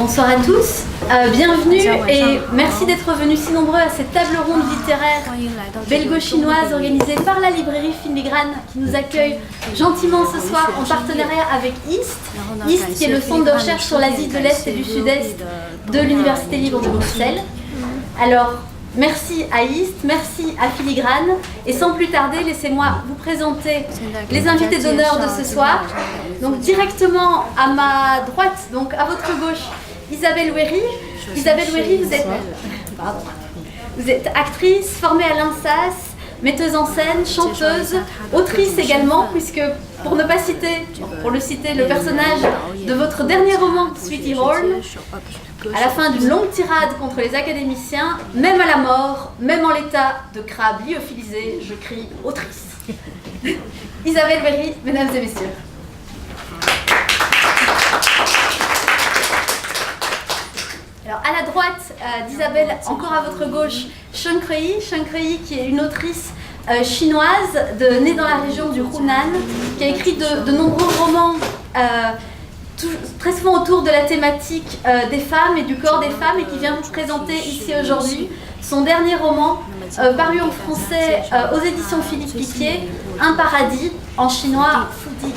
Bonsoir à tous, bienvenue et merci d'être venus si nombreux à cette table ronde littéraire belgo-chinoise organisée par la librairie Filigrane qui nous accueille gentiment ce soir en partenariat avec IST qui est le centre de recherche sur l'Asie de l'Est et du Sud-Est de l'Université libre de Bruxelles. Alors, merci à IST, merci à Filigrane et sans plus tarder, laissez-moi vous présenter les invités d'honneur de ce soir. Donc directement à ma droite, donc à votre gauche, Isabelle Wéry. Isabelle Wéry, vous êtes actrice, formée à l'INSAS, metteuse en scène, chanteuse, autrice également, puisque pour ne pas citer, pour le citer, le personnage de votre dernier roman, Sweetie Horn, à la fin d'une longue tirade contre les académiciens, même à la mort, même en l'état de crabe lyophilisé, je crie autrice. Isabelle Wéry, mesdames et messieurs. Alors à la droite d'Isabelle, encore à votre gauche, Sheng Krei qui est une autrice chinoise née dans la région du Hunan, qui a écrit de nombreux romans très souvent autour de la thématique des femmes et du corps des femmes et qui vient vous présenter ici aujourd'hui son dernier roman paru en français aux éditions Philippe Pitié, Un paradis, en chinois Fudi.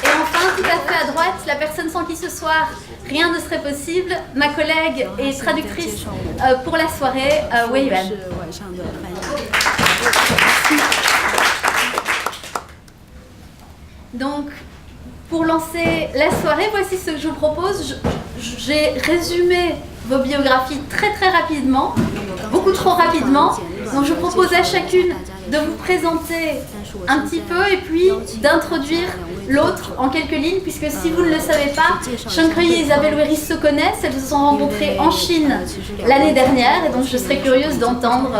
Et enfin, tout à fait à droite, la personne sans qui ce soir rien ne serait possible, ma collègue et traductrice pour la soirée, Wei Yuan. Donc, pour lancer la soirée, voici ce que je vous propose. J'ai résumé vos biographies très très rapidement, beaucoup trop rapidement. Donc je vous propose à chacune de vous présenter un petit peu et puis d'introduire l'autre en quelques lignes, puisque si vous ne le savez pas, Sheng Krei et Isabelle Wéry se connaissent, elles se sont rencontrées en Chine l'année dernière, et donc je serais curieuse d'entendre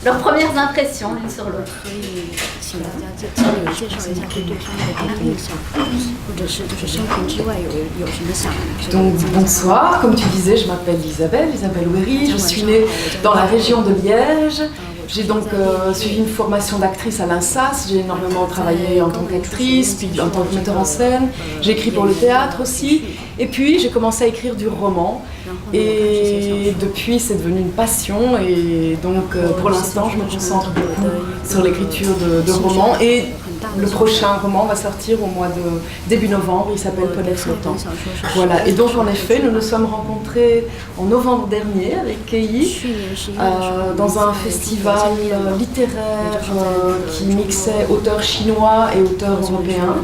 leurs premières impressions l'une sur l'autre. Donc bonsoir, comme tu disais, je m'appelle Isabelle Wéry, je suis née dans la région de Liège. J'ai donc suivi une formation d'actrice à l'INSAS, j'ai énormément travaillé en tant qu'actrice, puis en tant que metteur en scène, j'ai écrit pour le théâtre aussi, et puis j'ai commencé à écrire du roman, et depuis c'est devenu une passion, et donc pour l'instant je me concentre beaucoup sur l'écriture de romans, et le prochain roman va sortir au mois de début novembre, il s'appelle Poney flottant. Voilà, et donc en effet, nous nous sommes rencontrés en novembre dernier avec Kei dans un festival littéraire qui mixait auteurs chinois et auteurs européens.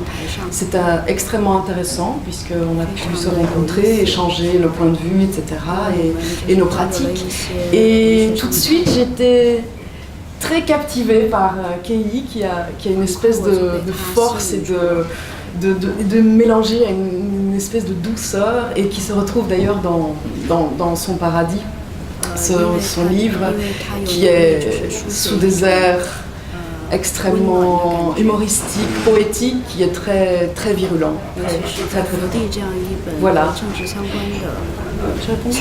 C'était extrêmement intéressant puisqu'on a pu se rencontrer, échanger le point de vue, etc. et nos pratiques. Et tout de suite, j'étais très captivée par Kei qui a une espèce de force et de mélanger à une espèce de douceur et qui se retrouve d'ailleurs dans son paradis, son livre qui est sous des airs extrêmement humoristiques, poétiques, qui est très, très virulent. Très, très voilà. Je réponds ?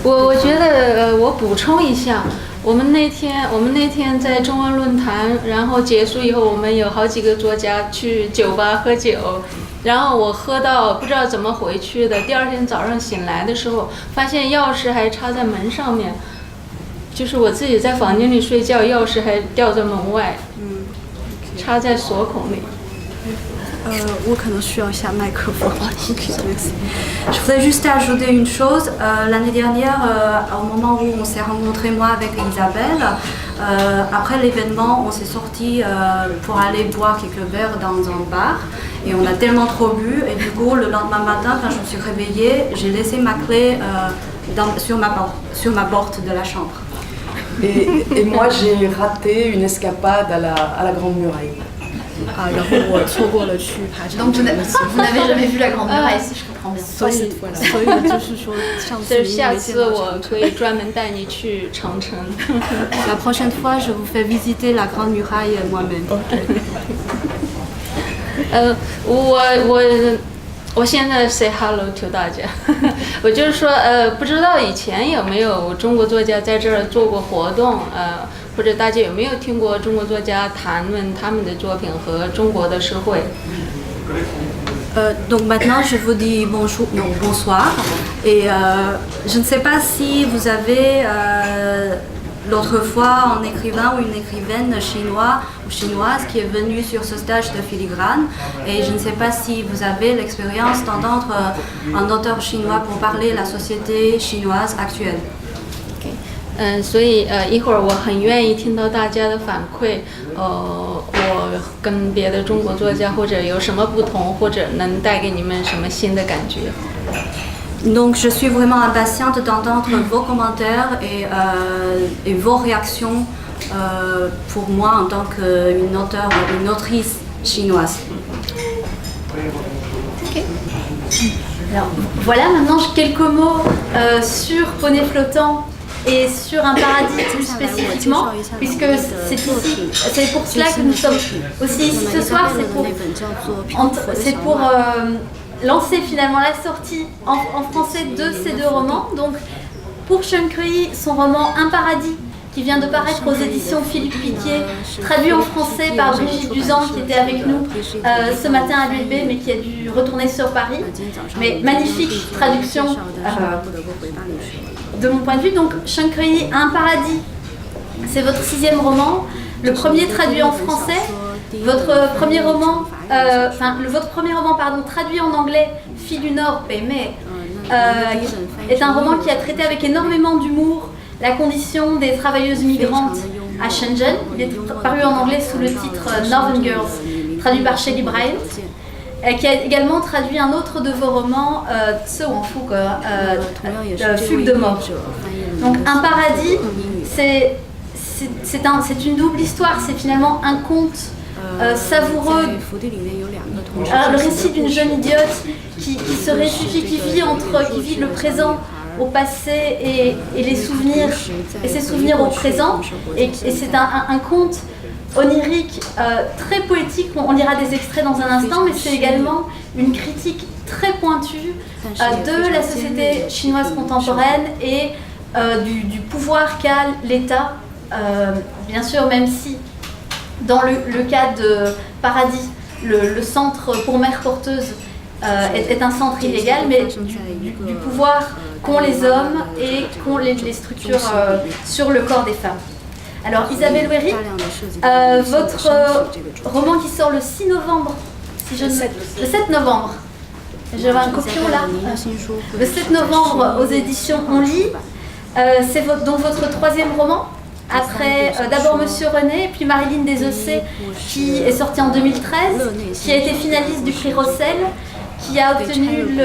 我觉得我补充一下，我们那天在中文论坛，然后结束以后，我们有好几个作家去酒吧喝酒，然后我喝到不知道怎么回去的，第二天早上醒来的时候，发现钥匙还插在门上面，就是我自己在房间里睡觉，钥匙还掉在门外，插在锁孔里。 我可能需要一下麦克风。Je voudrais juste ajouter une chose. L'année dernière, au moment où on s'est rencontrés moi avec Isabelle, après l'événement, on s'est sortis pour aller boire quelques verres dans un bar. Et on a tellement trop bu. Et du coup, le lendemain matin, quand je me suis réveillée, j'ai laissé ma clé sur ma porte de la chambre. Et moi, j'ai raté une escapade à la Grande Muraille. Donc vous n'avez jamais vu la Grande Muraille, si je comprends bien. 所以下次我可以专门带你去长城。La prochaine fois, je vous fais visiter la Grande Muraille moi-même. 我我现在 say hello to 大家，我就是说，不知道以前有没有中国作家在这儿做过活动，或者大家有没有听过中国作家谈论他们的作品和中国的社会。Donc maintenant je vous dis bonsoir et je ne sais pas si vous avez l'autre fois un écrivain ou une écrivaine chinois ou chinoise qui est venu sur ce stage de filigrane et je ne sais pas si vous avez l'expérience d'entendre un auteur chinois pour parler de la société chinoise actuelle. 所以一会儿我很愿意听到大家的反馈，我跟别的中国作家或者有什么不同，或者能带给你们什么新的感觉。Donc je suis vraiment impatiente d'entendre vos commentaires et vos réactions pour moi en tant qu'une auteure, une autrice chinoise. Okay. Alors voilà maintenant quelques mots sur Poney Flottant et sur un paradis plus spécifiquement, puisque c'est ici, c'est pour cela que nous sommes aussi ici ce soir, c'est pour lancer finalement la sortie en français de ces deux romans. Donc pour Chen Keyi, son roman Un paradis, qui vient de paraître aux éditions Philippe Pitié, traduit en français par Brigitte Duzan, qui était avec nous ce matin à l'ULB, mais qui a dû retourner sur Paris. Mais magnifique traduction de mon point de vue. Donc Chen Keyi, Un paradis, c'est votre 6e roman, le premier traduit en français. Votre premier roman, traduit en anglais, Fille du Nord, mais est un roman qui a traité avec énormément d'humour la condition des travailleuses migrantes à Shenzhen. Il est paru en anglais sous le titre Northern Girls, traduit par Shelley Bryant, qui a également traduit un autre de vos romans, Tse Wang Fu, Fugue de mort. Donc Un paradis, c'est une double histoire, c'est finalement un conte savoureux, le récit d'une jeune idiote qui se réfugie, qui vit le présent au passé et les souvenirs, et ses souvenirs au présent, et c'est un conte onirique, très poétique. On lira des extraits dans un instant, mais c'est également une critique très pointue de la société chinoise contemporaine et du pouvoir qu'a l'État, bien sûr, même si dans le cas de Paradis, le centre pour mères porteuses est un centre illégal, mais du pouvoir qu'ont les hommes et qu'ont les structures sur le corps des femmes. Alors Isabelle Wéry, votre roman qui sort le 6 novembre, le 7 novembre, j'avais un copion là, le 7 novembre aux éditions On Lit, c'est donc votre 3e roman, après d'abord Monsieur René, puis Marilyn Desossé, qui est sorti en 2013, qui a été finaliste du prix Rossel, qui a obtenu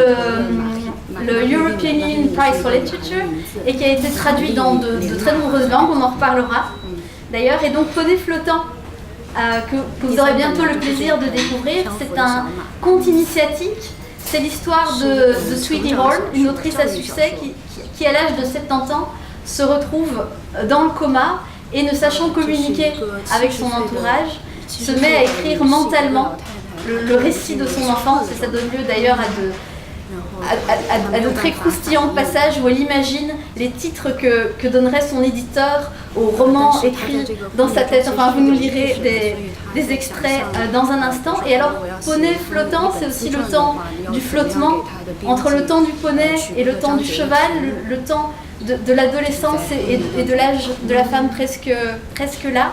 le European Union Prize for Literature et qui a été traduit dans de très nombreuses langues, on en reparlera d'ailleurs. Et donc Poney Flottant, que vous aurez bientôt le plaisir de découvrir, c'est un conte initiatique, c'est l'histoire de Sweetie Horn, une autrice à succès qui à l'âge de 70 ans se retrouve dans le coma et ne sachant communiquer avec son entourage, se met à écrire mentalement le récit de son enfance, et ça donne lieu d'ailleurs à de très croustillants passages où elle imagine les titres que donnerait son éditeur aux romans écrits dans sa tête. Enfin, vous nous lirez des extraits dans un instant. Et alors, Poney Flottant, c'est aussi le temps du flottement, entre le temps du poney et le temps du cheval, le temps de l'adolescence et de l'âge de la femme presque là.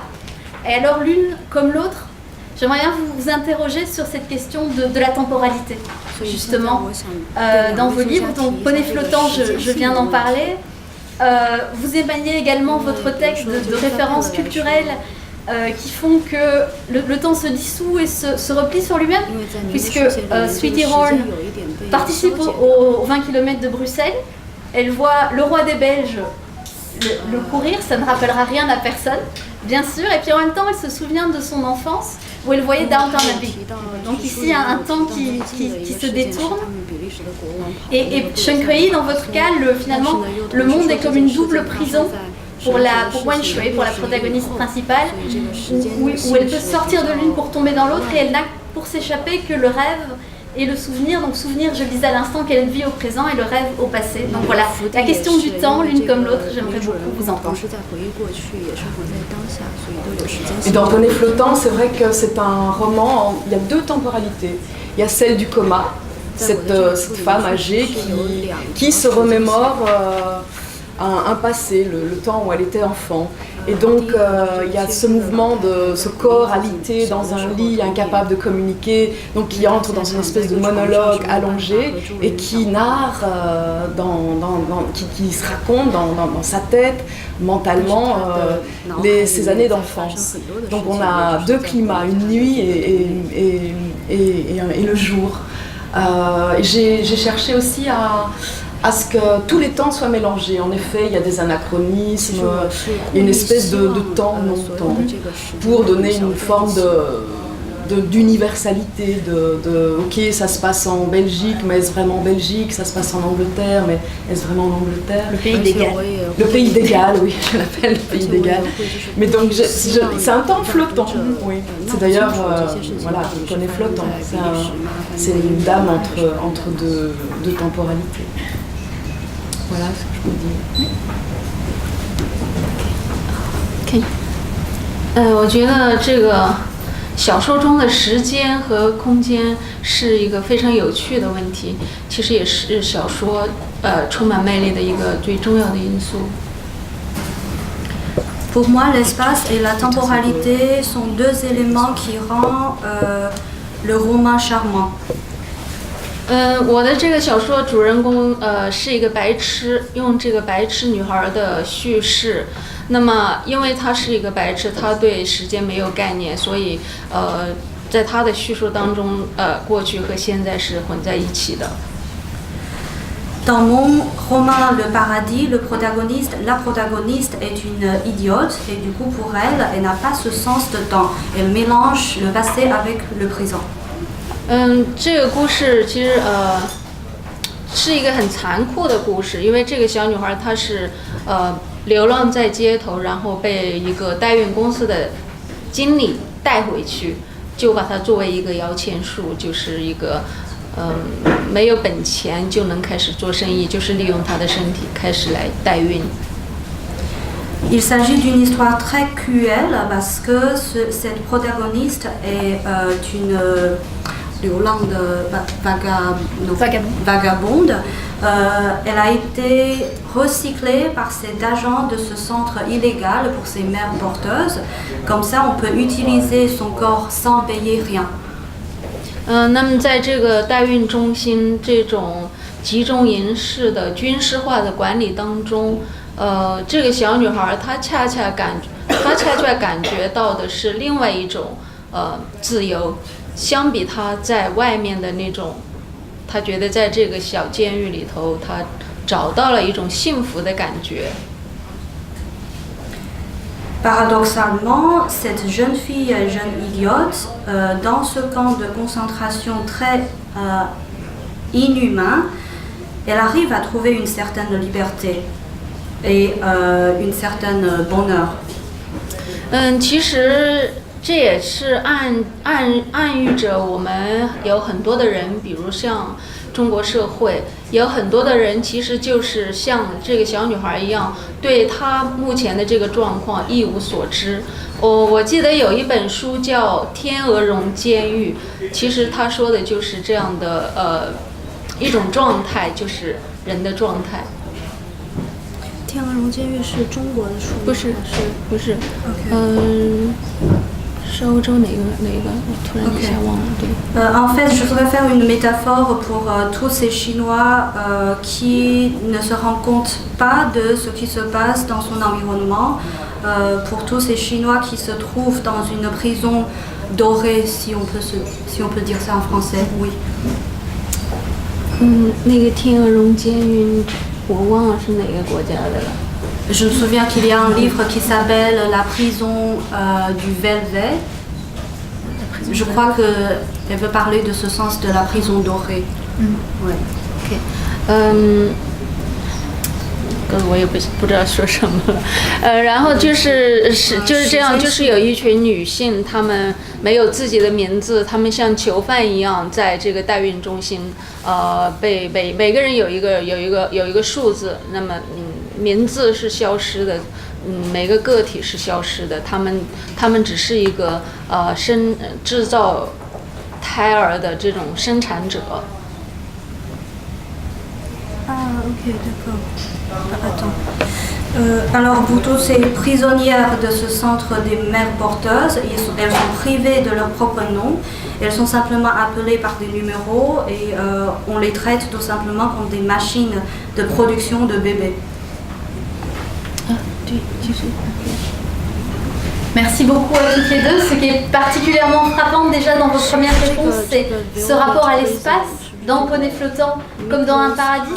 Et alors, l'une comme l'autre, j'aimerais bien vous interroger sur cette question de la temporalité, justement, dans vos livres. Donc, Poney Flottant, je viens d'en parler. Vous émaillez également votre texte de références culturelles qui font que le temps se dissout et se replie sur lui-même, puisque Sweetie Horn participe aux 20 km de Bruxelles. Elle voit le roi des Belges le courir, ça ne rappellera rien à personne, bien sûr, et puis en même temps, elle se souvient de son enfance, où elle voyait Downton Abbey. Donc ici, il y a un temps qui se détourne. Et Chen Keyi, dans votre cas, finalement, le monde est comme une double prison pour Wen Shui, pour la protagoniste principale, où elle peut sortir de l'une pour tomber dans l'autre, et elle n'a pour s'échapper que le rêve et le souvenir. Donc souvenir, je le disais à l'instant, quelle vie au présent et le rêve au passé. Donc voilà, la question du temps, l'une comme l'autre, j'aimerais beaucoup vous entendre. Et dans Poney flottant, c'est vrai que c'est un roman, il y a deux temporalités. Il y a celle du coma, cette femme âgée qui se remémore un passé, le temps où elle était enfant. Et donc il y a ce mouvement de ce corps alité dans un lit, incapable de communiquer, donc qui entre dans une espèce de monologue allongé et qui narre, qui se raconte dans sa tête mentalement ses années d'enfance. Donc on a deux climats, une nuit et le jour. J'ai cherché aussi à ce que tous les temps soient mélangés. En effet, il y a des anachronismes, il y a une espèce de temps non-temps pour donner une forme d'universalité, ok, ça se passe en Belgique, mais est-ce vraiment en Belgique? Ça se passe en Angleterre, mais est-ce vraiment en Angleterre? Le pays d'égal. Le pays d'égal, oui, je l'appelle le pays d'égal. Mais donc, c'est un temps flottant, oui. C'est d'ailleurs, voilà, Poney flottant. C'est une dame entre deux temporalités. Voilà ce que je peux dire. OK， 我觉得这个小说中的时间和空间是一个非常有趣的问题，其实也是小说充满魅力的一个最重要的因素。Pour moi, l'espace et la temporalité sont deux éléments qui rendent le roman charmant. 我的这个小说主人公是一个白痴，用这个白痴女孩的叙事。那么，因为她是一个白痴，她对时间没有概念，所以在她的叙述当中，过去和现在是混在一起的。Dans mon roman Le Paradis, la protagoniste est une idiote et du coup pour elle, elle n'a pas ce sens de temps. Elle mélange le passé avec le présent. 这个故事其实是一个很残酷的故事，因为这个小女孩她是流浪在街头，然后被一个代孕公司的经理带回去，就把她作为一个摇钱树，就是一个没有本钱就能开始做生意，就是利用她的身体开始来代孕。Il s'agit d'une histoire très cruelle parce que cette protagoniste est une vagabonde. Elle a été recyclée par cet agent de ce centre illégal pour ses mères porteuses. Comme ça, on peut utiliser son corps sans payer rien. 那么在这个代孕中心这种集中营式的军事化的管理当中，这个小女孩她恰恰感觉到的是另外一种自由。相比她在外面的那种，她觉得在这个小监狱里头，她找到了一种幸福的感觉。Paradoxalement, cette jeune fille, jeune idiote, dans ce camp de concentration très inhumain, elle arrive à trouver une certaine liberté et une certaine bonheur. 其实这也是暗喻着我们有很多的人，比如像中国社会有很多的人，其实就是像这个小女孩一样，对她目前的这个状况一无所知。我记得有一本书叫《天鹅绒监狱》，其实他说的就是这样的一种状态，就是人的状态。天鹅绒监狱是中国的书吗？不是，是欧洲哪个？我突然一下忘了。对。En fait, je voudrais faire une métaphore pour tous ces Chinois qui ne se rendent compte pas de ce qui se passe dans son environnement, pour tous ces Chinois qui se trouvent dans une prison dorée, si on peut dire ça en français, oui. 那个天鹅绒监狱，我忘了是哪个国家的了。Je me souviens qu'il y a un livre qui s'appelle La prison du Velvet. Je crois qu'elle veut parler de ce sens de la prison dorée. Ouais. OK. 我也不知道说什么了。然后就是这样，就是有一群女性，她们没有自己的名字，她们像囚犯一样在这个代孕中心，被每个人有一个数字，那么名字是消失的，每个个体是消失的，她们只是一个制造胎儿的这种生产者。Ah, ok, d'accord. Attends. Alors, pour toutes ces prisonnières de ce centre des mères porteuses, elles sont privées de leur propre nom. Elles sont simplement appelées par des numéros et on les traite tout simplement comme des machines de production de bébés. Merci beaucoup à toutes les deux. Ce qui est particulièrement frappant déjà dans votre première réponse, c'est ce rapport à l'espace, dans Poney Flottant, comme dans Un paradis,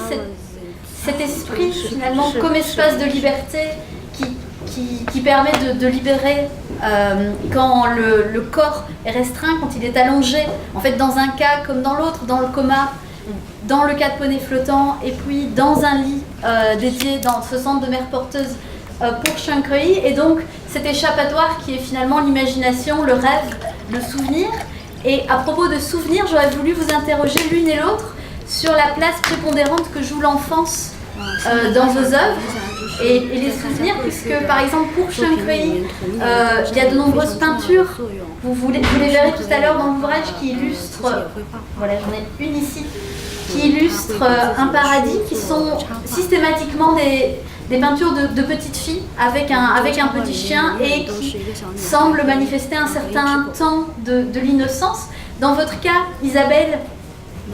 cet esprit finalement comme espace de liberté qui permet de libérer quand le corps est restreint, quand il est allongé, en fait dans un cas comme dans l'autre, dans le coma, dans le cas de Poney Flottant, et puis dans un lit dédié dans ce centre de mères porteuses pour Shunkrei, et donc cet échappatoire qui est finalement l'imagination, le rêve, le souvenir. Et à propos de souvenirs, j'aurais voulu vous interroger l'une et l'autre sur la place prépondérante que joue l'enfance dans vos œuvres et les souvenirs, puisque par exemple pour Shunkrei, il y a de nombreuses peintures, vous les verrez tout à l'heure dans l'ouvrage, qui illustrent, voilà j'en ai une ici, qui illustrent un paradis, qui sont systématiquement des peintures de petites filles avec un petit chien et qui semblent manifester un certain temps de l'innocence. Dans votre cas, Isabelle,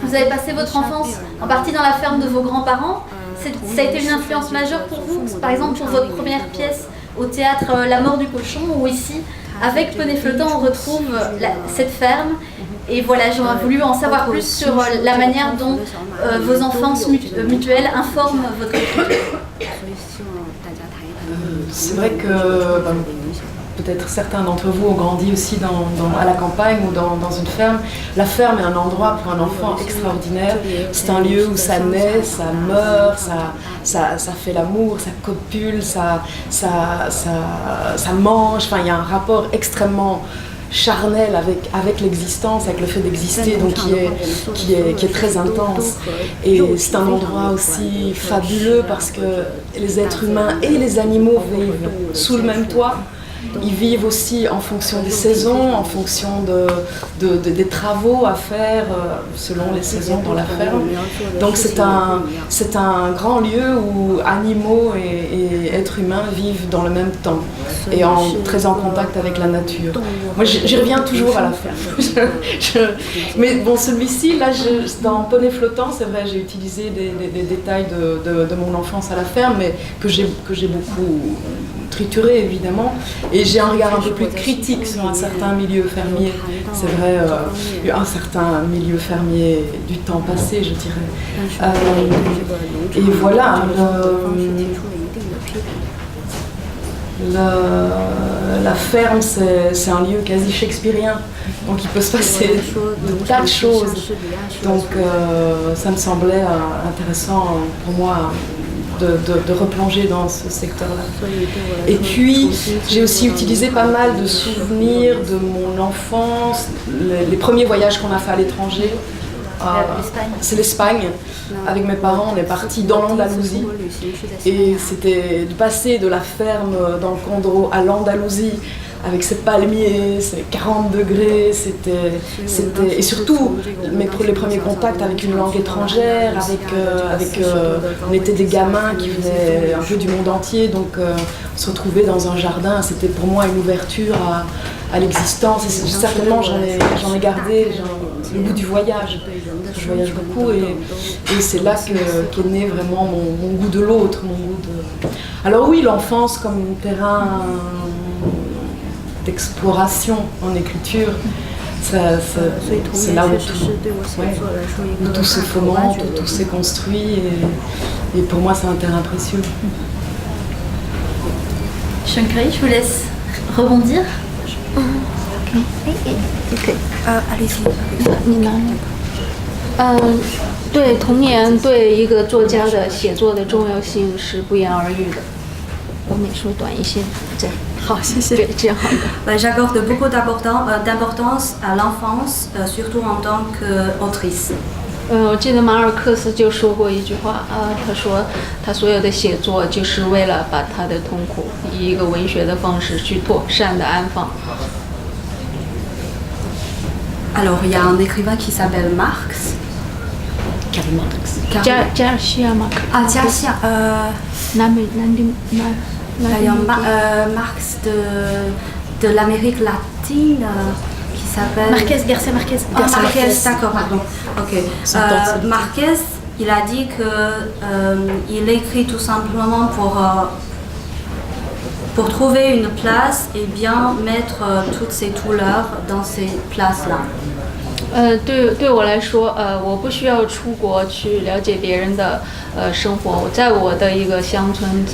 vous avez passé votre enfance en partie dans la ferme de vos grands-parents. Ça a été une influence majeure pour vous, par exemple pour votre première pièce au théâtre La mort du cochon, où ici, avec Poney Flottant, on retrouve cette ferme. Et voilà, j'aurais voulu en savoir plus sur la manière dont vos enfances mutuelles informent votre écriture. C'est vrai que peut-être certains d'entre vous ont grandi aussi à la campagne ou dans une ferme. La ferme est un endroit pour un enfant extraordinaire. C'est un lieu où ça naît, ça meurt, ça fait l'amour, ça copule, ça mange. Enfin, il y a un rapport extrêmement charnel avec l'existence, avec le fait d'exister, donc qui est très intense. Et c'est un endroit aussi fabuleux parce que les êtres humains et les animaux vivent sous le même toit. Ils vivent aussi en fonction des saisons, en fonction des travaux à faire selon les saisons dans la ferme. Donc c'est un grand lieu où animaux et êtres humains vivent dans le même temps et très en contact avec la nature. Moi j'y reviens toujours à la ferme. Mais bon, celui-ci, là, dans Poney Flottant, c'est vrai, j'ai utilisé des détails de mon enfance à la ferme, mais que j'ai beaucoup trituré évidemment, et j'ai un regard un peu plus critique sur un certain milieu fermier, c'est vrai, un certain milieu fermier du temps passé, je dirais. Et voilà, la ferme, c'est un lieu quasi shakespearien, donc il peut se passer de tas de choses, donc ça me semblait intéressant pour moi de replonger dans ce secteur-là. Et puis, j'ai aussi utilisé pas mal de souvenirs de mon enfance, les premiers voyages qu'on a fait à l'étranger. C'est l'Espagne. Avec mes parents, on est partis dans l'Andalousie. Et c'était de passer de la ferme dans le Condro à l'Andalousie, avec ses palmiers, ses 40 degrés, et surtout les premiers contacts avec une langue étrangère, on était des gamins qui venaient un peu du monde entier, donc on se retrouvait dans un jardin, c'était pour moi une ouverture à l'existence, et certainement j'en ai gardé le goût du voyage. Je voyage beaucoup et c'est là qu'est né vraiment mon goût de l'autre, Alors oui, l'enfance comme terrain d'exploration en écriture, c'est là où tout se fomente, où tout s'est construit, et pour moi c'est un terrain précieux. Shunkrei, je vous laisse rebondir. Allez-y. 对童年对一个作家的写作的重要性是不言而喻的。我每说短一些，这样。好，谢谢。对，这样好的。J'accorde beaucoup d'importance à l'enfance, surtout en tant qu'autrice. 我记得马尔克斯就说过一句话他说他所有的写作就是为了把他的痛苦以一个文学的方式去妥善的安放。Alors, il y a un écrivain qui s'appelle Marx. Karl Marx. Garcia Marx. Ah, Garcia. Marx de l'Amérique latine qui s'appelle... Garcia Marquez. Marquez, d'accord, pardon. Ok. Marquez, il a dit qu'il écrit tout simplement pour trouver une place et bien mettre toutes ses douleurs dans ces places-là. 对我来说，我不需要出国去了解别人的生活。我在我的一个乡村，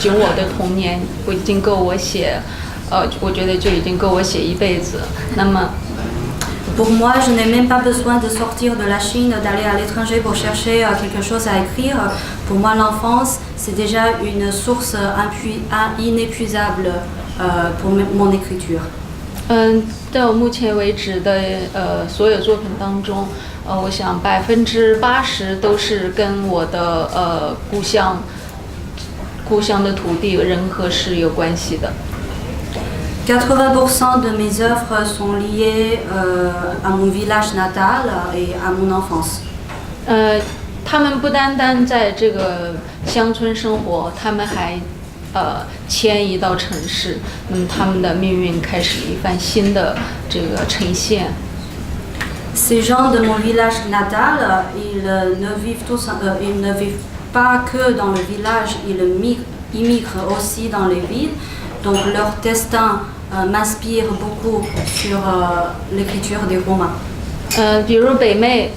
就我的童年，我已经够我写，我觉得就已经够我写一辈子。那么 Pour moi, je n'ai même pas besoin de sortir de la Chine, d'aller à l'étranger pour chercher quelque chose à écrire. Pour moi, l'enfance, c'est déjà une source inépuisable pour mon écriture. 在我目前为止的所有作品当中，我想80%都是跟我的故乡的土地、人和事有关系的。80% de mes œuvres sont liées à mon village natal et à mon enfance. 他们不单单在这个乡村生活，他们还迁移到城市，他们的命运开始一番新的这个呈现。Ces gens de mon village natal, ils ne vivent pas que dans le village, ils migrent aussi dans les villes. Donc leur destin m'inspire beaucoup sur l'écriture des romans. 比如北妹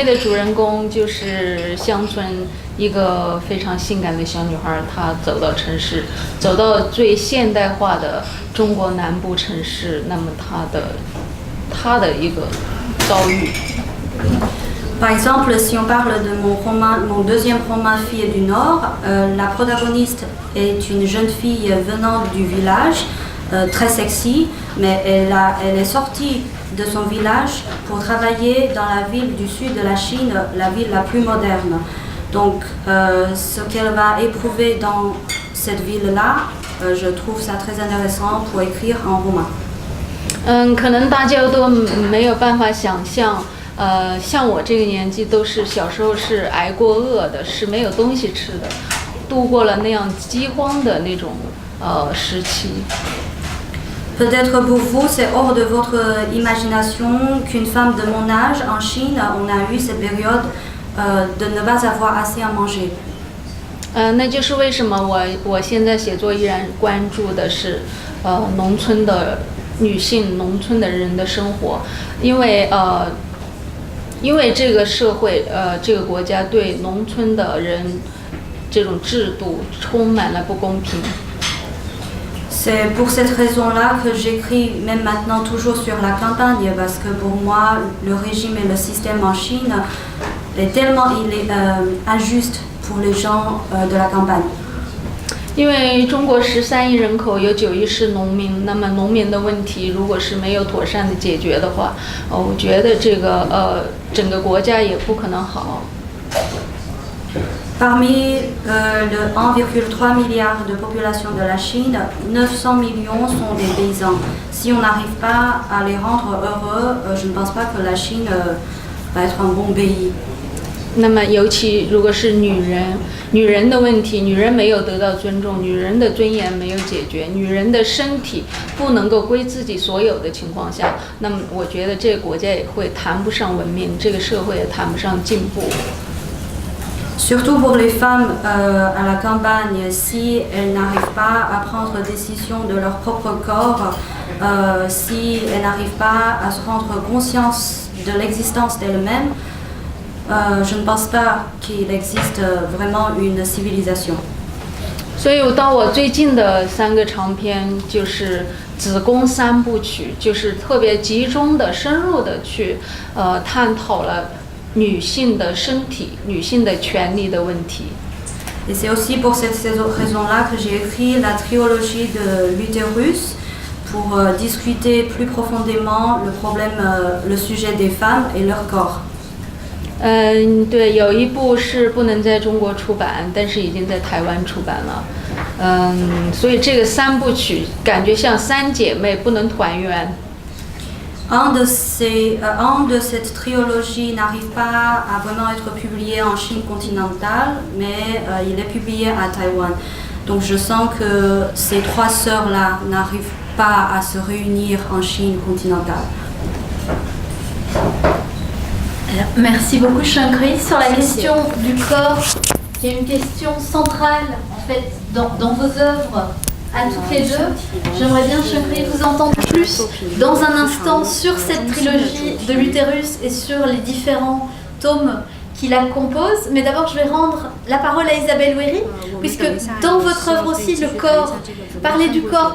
的主人公就是乡村一个非常性感的小女孩，她走到城市，走到最现代化的中国南部城市，那么她的一个遭遇。Par exemple, si on parle de mon deuxième roman Filles du Nord, la protagoniste est une jeune fille venant du village, très sexy, mais elle est sortie de son village pour travailler dans la ville du sud de la Chine, la ville la plus moderne. Donc, ce qu'elle va éprouver dans cette ville-là, je trouve ça très intéressant pour écrire un roman. 可能大家都没有办法想象。像我这个年纪，都是小时候是挨过饿的，是没有东西吃的，度过了那样饥荒的那种时期。Peut-être pour vous, c'est hors de votre imagination qu'une femme de mon âge en Chine, on a eu cette période de ne pas avoir assez à manger. 那就是为什么我现在写作依然关注的是农村的女性、农村的人的生活，因为这个社会，这个国家对农村的人这种制度充满了不公平。C'est pour cette raison-là que j'écris même maintenant toujours sur la campagne, parce que pour moi, le régime et le système en Chine est tellement injuste pour les gens de la campagne. 因为中国13亿人口有9亿是农民，那么农民的问题如果是没有妥善的解决的话，我觉得这个整个国家也不可能好。Parmi le 1,3 milliard de population de la Chine, 900 millions sont des paysans. Si on n'arrive pas à les rendre heureux, je ne pense pas que la Chine va être un bon pays. 那么尤其如果是女人的问题，女人没有得到尊重，女人的尊严没有解决，女人的身体不能够归自己所有的情况下，那么我觉得这个国家也会谈不上文明，这个社会也谈不上进步。Surtout pour les femmes à la campagne, si elles n'arrivent pas à prendre décision de leur propre corps, si elles n'arrivent pas à se rendre conscience de l'existence d'elles-mêmes, je ne pense pas qu'il existe vraiment une civilisation. 所以到我最近的3个长篇就是子宫3部曲，就是特别集中的、深入的去探讨了女性的身体、女性的权利的问题。Et c'est aussi pour cette raison-là que j'ai écrit la trilogie de l'utérus pour discuter plus profondément le problème, le sujet des femmes et leur corps. 对，有一部是不能在中国出版，但是已经在台湾出版了。所以这个3部曲感觉像3姐妹不能团圆。Un de cette trilogie n'arrive pas à vraiment être publié en Chine continentale, mais il est publié à Taïwan. Donc je sens que ces 3 sœurs-là n'arrivent pas à se réunir en Chine continentale. Merci beaucoup Shengri. Sur la question du corps, qui est une question centrale en fait dans vos œuvres à toutes les deux. J'aimerais bien, Shengri, vous entendre plus dans un instant sur cette trilogie de l'utérus et sur les différents tomes qui la composent. Mais d'abord, je vais rendre la parole à Isabelle Wéry, puisque dans votre œuvre aussi, le corps, parler du corps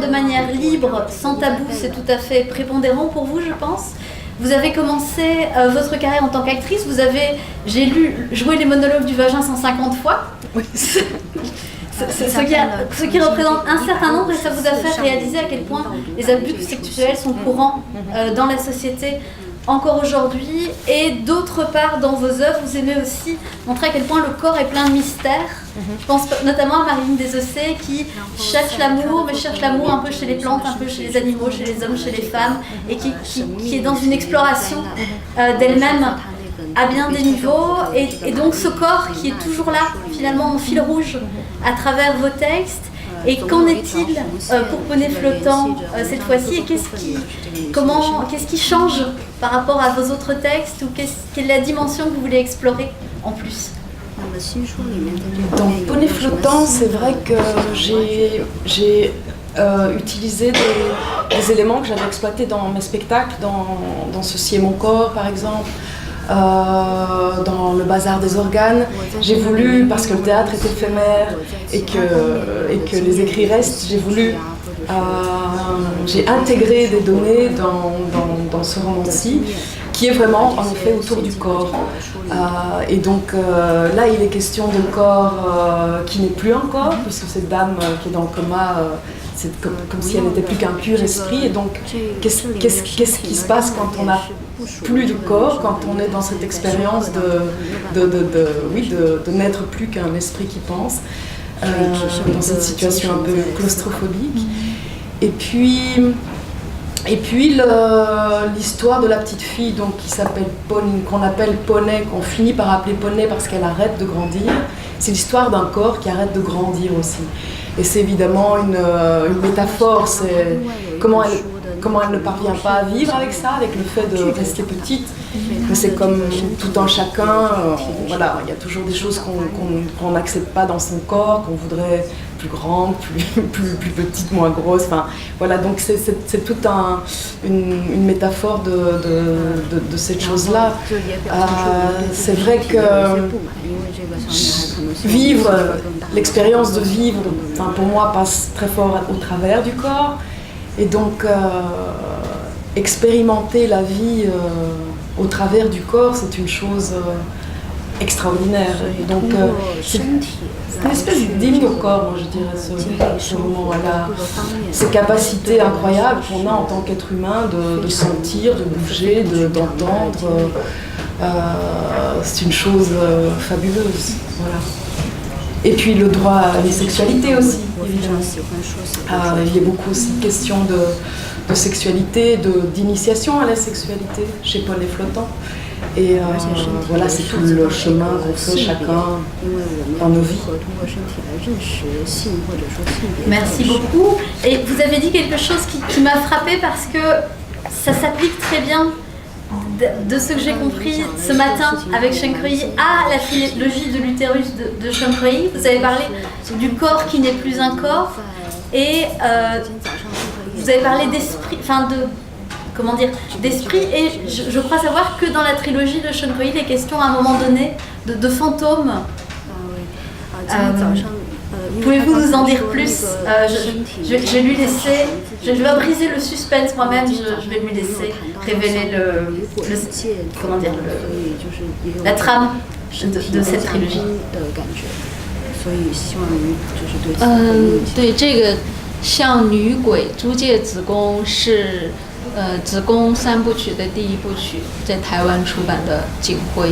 de manière libre, sans tabou, c'est tout à fait prépondérant pour vous, je pense. Vous avez commencé votre carrière en tant qu'actrice, j'ai joué les monologues du vagin 150 fois. Oui. Ce qui représente un certain nombre, et ça vous a fait réaliser à quel point les abus sexuels sont courants dans la société encore aujourd'hui. Et d'autre part, dans vos œuvres, vous aimez aussi montrer à quel point le corps est plein de mystères. Je pense notamment à Marine Desossé qui cherche l'amour, mais cherche l'amour un peu chez les plantes, un peu chez les animaux, chez les hommes, chez les femmes, et qui est dans une exploration d'elle-même à bien des niveaux, et donc ce corps qui est toujours là, finalement en fil rouge à travers vos textes. Et qu'en est-il pour Poney Flottant cette fois-ci, et qu'est-ce qui change par rapport à vos autres textes, ou quelle est la dimension que vous voulez explorer en plus? Dans Poney Flottant, c'est vrai que j'ai utilisé des éléments que j'avais exploités dans mes spectacles, dans Ceci est mon corps par exemple. Dans le bazar des organes, j'ai voulu, parce que le théâtre est éphémère et que les écrits restent, j'ai intégré des données dans ce roman-ci, qui est vraiment en effet autour du corps. Et donc là, il est question d'un corps qui n'est plus un corps, puisque cette dame qui est dans le coma, c'est comme si elle n'était plus qu'un pur esprit. Et donc, qu'est-ce qui se passe quand on n'a plus de corps, quand on est dans cette expérience de n'être plus qu'un esprit qui pense, dans cette situation un peu claustrophobique. Et puis l'histoire de la petite fille donc, qu'on appelle Poney, qu'on finit par appeler Poney parce qu'elle arrête de grandir, c'est l'histoire d'un corps qui arrête de grandir aussi. Et c'est évidemment une métaphore, c'est comment elle ne parvient pas à vivre avec ça, avec le fait de rester petite. Mais c'est comme tout un chacun, voilà, il y a toujours des choses qu'on n'accepte pas dans son corps, qu'on voudrait plus grande, plus petite, moins grosse. Enfin, voilà, donc c'est toute une métaphore de cette chose-là. C'est vrai que vivre, l'expérience de vivre, enfin, pour moi, passe très fort au travers du corps. Et donc, expérimenter la vie au travers du corps, c'est une chose extraordinaire. Et donc, c'est une espèce d'hymne au corps, moi, je dirais, ce moment. Voilà. Ces capacités incroyables qu'on a en tant qu'être humain de sentir, de bouger, d'entendre. C'est une chose fabuleuse. Voilà. Et puis le droit à la sexualité aussi, évidemment. Il y a beaucoup aussi de questions de sexualité, d'initiation à la sexualité chez Poney Flottant. Et voilà, c'est tout le chemin qu'on fait chacun dans nos vies. Merci beaucoup. Et vous avez dit quelque chose qui m'a frappée parce que ça s'applique très bien de ce que j'ai compris ce matin avec Shengri à la trilogie de l'utérus de Shengri. Vous avez parlé du corps qui n'est plus un corps et vous avez parlé d'esprit, d'esprit, et je crois savoir que dans la trilogie de Shengri, il est question à un moment donné de fantômes. Pouvez-vous nous en dire plus? Je vais lui laisser, je vais briser le suspense moi-même, je vais lui laisser révéler la trame de cette trilogie. 对，这个像女鬼租借子宫是子宫三部曲的第一部曲，在台湾出版的《警徽》。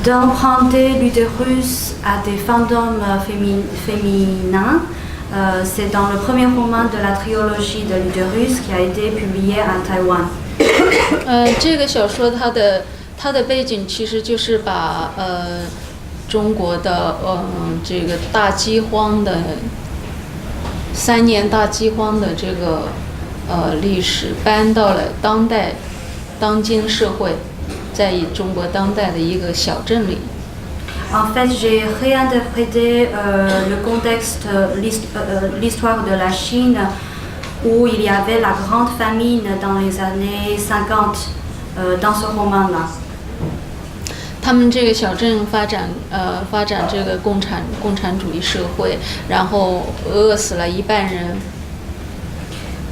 D'emprunter l'utérus à des fandoms féminins, c'est dans le premier roman de la trilogie de l'utérus qui a été publié à Taïwan. 这个小说它的背景其实就是把中国的这个大饥荒的3年大饥荒的这个历史搬到了当今社会，在中国当代的一个小镇里。En fait, j'ai réinterprété le contexte, l'histoire de la Chine, où il y avait la grande famine dans les années 50, dans ce roman-là. 他们这个小镇发展这个共产主义社会，然后饿死了1半人。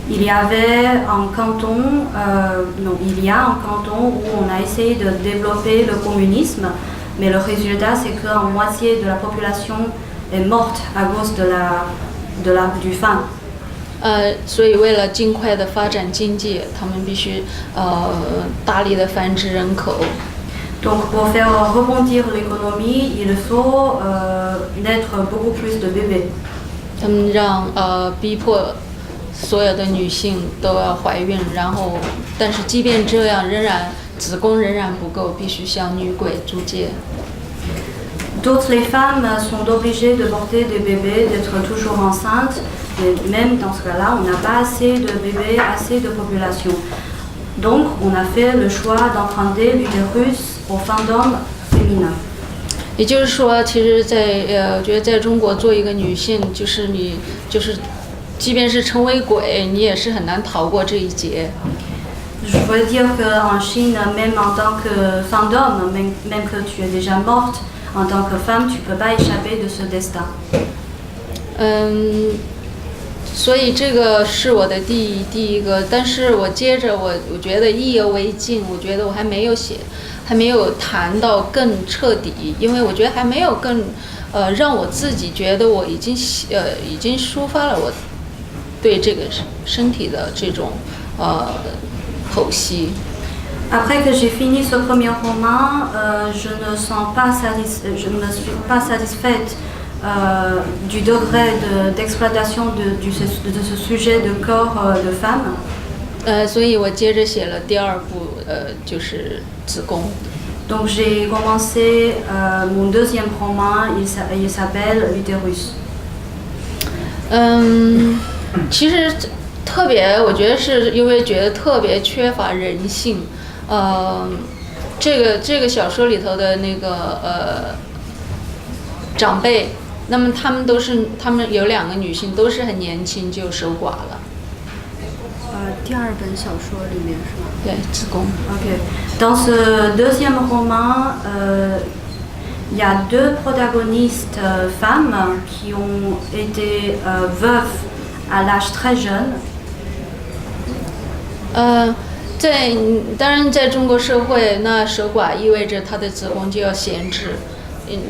Il y avait un canton, il y a un canton où on a essayé de développer le communisme, mais le résultat c'est qu'en moitié de la population est morte à cause du faim. 所以为了尽快的发展经济，他们必须大力的繁殖人口。Donc pour faire rebondir l'économie, il faut naître beaucoup plus de bébés. 他们让逼迫所有的女性都要怀孕，然后但是即便这样，子宫仍然不够，必须向女鬼租借。Toutes les femmes sont obligées de porter des bébés, d'être toujours enceintes, mais même dans ce cas-là, on n'a pas assez de bébés, assez de population. Donc on a fait le choix d'emprunter l'utérus au fandom féminin. 也就是说，其实我觉得在中国做一个女性，就是即便是成为鬼，你也是很难逃过这一劫。Je veux dire qu'en Chine, même en tant que fandom, même que tu es déjà morte, en tant que femme, tu peux pas échapper de ce destin. 所以这个是我的第一个，但是我接着我觉得意犹未尽，我觉得我还没有谈到更彻底，因为我觉得还没有更让我自己觉得我已经抒发了我对这个身体的这种剖析。Après que j'ai fini ce premier roman, je ne me suis pas satisfaite du degré d'exploitation de ce sujet de corps de femme. 所以我接着写了第2部，就是子宫。Donc j'ai commencé mon deuxième roman, il s'appelle L'utérus. 其实我觉得是因为觉得特别缺乏人性。这个小说里头的那个长辈，那么他们有2个女性都是很年轻就守寡了。第2本小说里面是吗？对，子宫。OK. Dans ce deuxième roman, il y a 2 protagonistes femmes qui ont été veuves à l'âge très jeune. 当然在中国社会，那守寡意味着她的子宫就要闲置，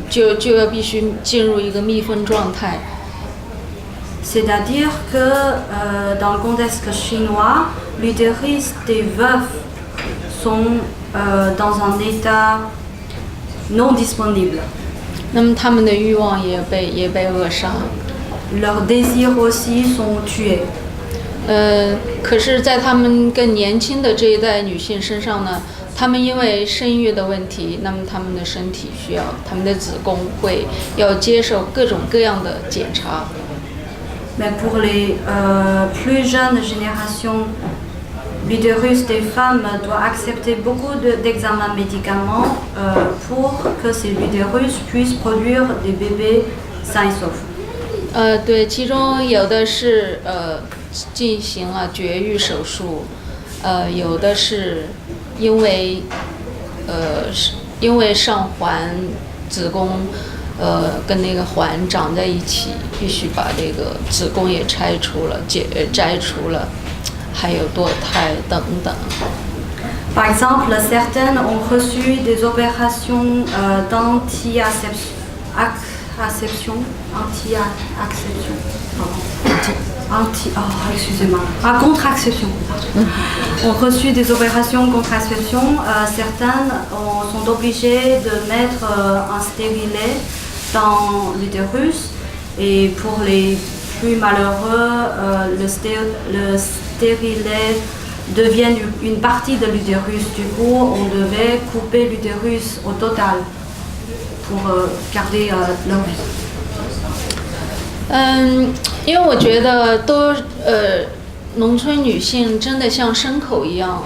就要必须进入一个密封状态。C'est-à-dire que dans le contexte chinois, l'utérus des veuves sont dans un état non disponible. 那么他们的欲望也被扼杀。Leurs désirs aussi sont tués. 可是，在他们更年轻的这一代女性身上呢，她们因为生育的问题，那么她们的身体需要，她们的子宫要接受各种各样的检查。Mais pour les plus jeunes générations, l'utérus des femmes doit accepter beaucoup d'examens médicaments pour que ces utérus puissent produire des bébés sains et saufs. 对，其中有的是进行了绝育手术，有的是因为上环子宫跟那个环长在一起，必须把这个子宫也摘除了，还有堕胎等等。Par exemple, certaines ont reçu des opérations d'anti-acception, contraception. Ont reçu des opérations contraception. Certaines sont obligées de mettre un stérilet dans l'utérus. Et pour les plus malheureux, le stérilet devient une partie de l'utérus. Du coup, on devait couper l'utérus au total pour garder leur vie. 因为我觉得农村女性真的像牲口一样。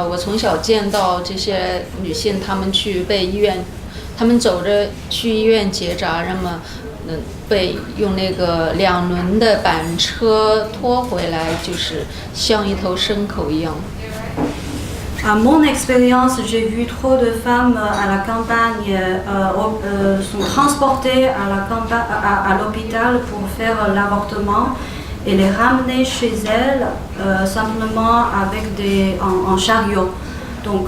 我从小见到这些女性，她们走着去医院结扎，那么被用那个2轮的板车拖回来，就是像一头牲口一样。À mon expérience, j'ai vu trop de femmes à la campagne sont transportées à l'hôpital pour faire l'avortement et les ramener chez elles simplement avec en chariot. Donc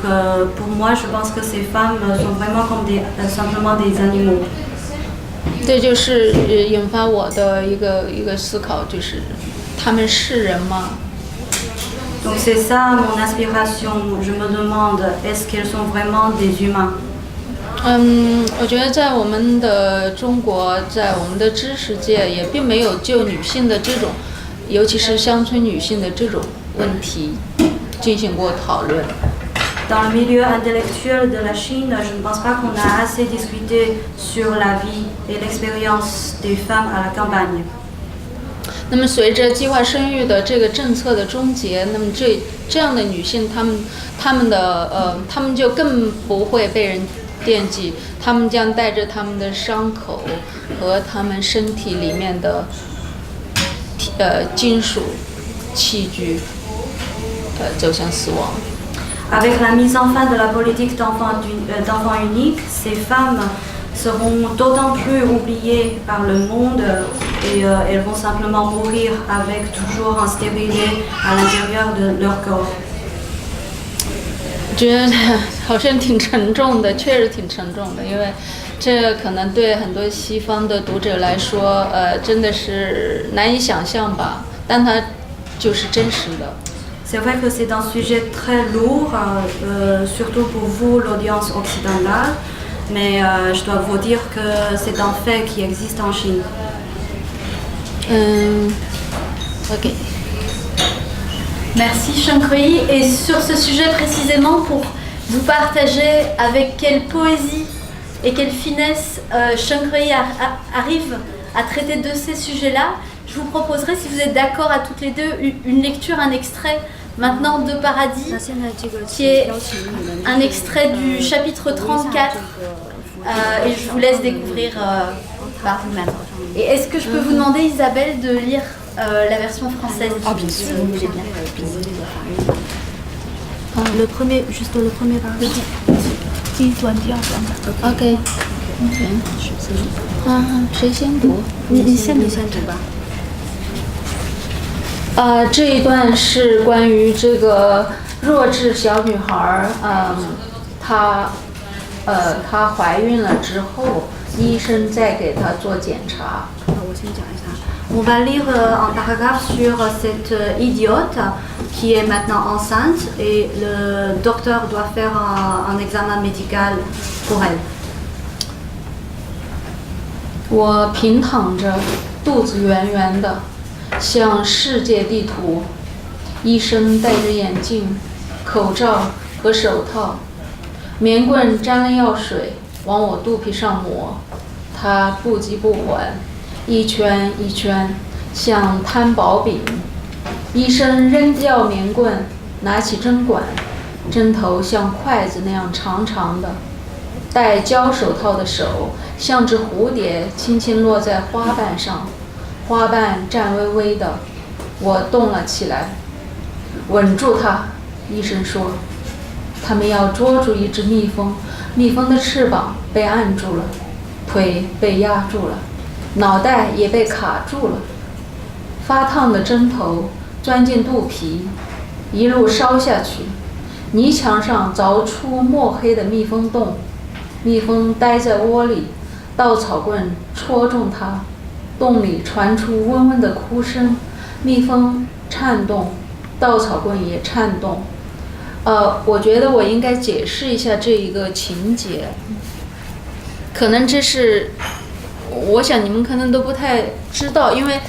pour moi, je pense que ces femmes sont vraiment comme simplement des animaux. 这就是引发我的一个思考，就是她们是人吗？ Donc c'est ça mon aspiration. Je me demande, est-ce qu'elles sont vraiment des humains? 我觉得在我们的中国，在我们的知识界，也并没有就女性的这种，尤其是乡村女性的这种问题进行过讨论。 Dans le milieu intellectuel de la Chine, je ne pense pas qu'on a assez discuté sur la vie et l'expérience des femmes à la campagne. 那么随着计划生育的这个政策的终结，那么这样的女性，她们就更不会被人惦记，她们将带着她们的伤口和她们身体里面的金属器具走向死亡。 Avec la mise en fin de la politique d'enfant unique, ces femmes seront d'autant plus oubliées par le monde et elles vont simplement mourir avec toujours un stérilet à l'intérieur de leur corps. 觉得好像挺沉重的，确实挺沉重的，因为这可能对很多西方的读者来说，真的是难以想象吧，但它就是真实的。 C'est vrai que c'est un sujet très lourd, surtout pour vous, l'audience occidentale, mais je dois vous dire que c'est un fait qui existe en Chine. OK. Merci Shenghui. Et sur ce sujet précisément, pour vous partager avec quelle poésie et quelle finesse Shenghui arrive à traiter de ces sujets-là, je vous proposerai, si vous êtes d'accord à toutes les deux, une lecture, un extrait maintenant de Paradis, qui est un extrait du chapitre 34, et je vous laisse découvrir par vous-même. Et est-ce que je peux vous demander, Isabelle, de lire la version française? Ah bien sûr. Si vous voulez bien. Le premier paragraphe. OK. 谁先读？你先读吧。这一段是关于这个弱智小女孩她怀孕了之后，医生再给她做检查。我先讲一下。On va lire un paragraphe sur cette idiote qui est maintenant enceinte et le docteur doit faire un examen médical pour elle. 我平躺着，肚子圆圆的，像世界地图。医生戴着眼镜、口罩和手套，棉棍沾了药水，往我肚皮上抹。他不急不缓，一圈一圈，像摊薄饼。医生扔掉棉棍，拿起针管，针头像筷子那样长长的。戴胶手套的手像只蝴蝶，轻轻落在花瓣上，花瓣颤巍巍的。我动了起来，稳住它，医生说。他们要捉住一只蜜蜂，蜜蜂的翅膀被按住了，腿被压住了，脑袋也被卡住了，发烫的针头钻进肚皮，一路烧下去，泥墙上凿出墨黑的蜜蜂洞，蜜蜂待在窝里，稻草棍戳中它，洞里传出温温的哭声，蜜蜂颤动，稻草棍也颤动。我觉得我应该解释一下这一个情节，可能这是，我想你们可能都不太知道，因为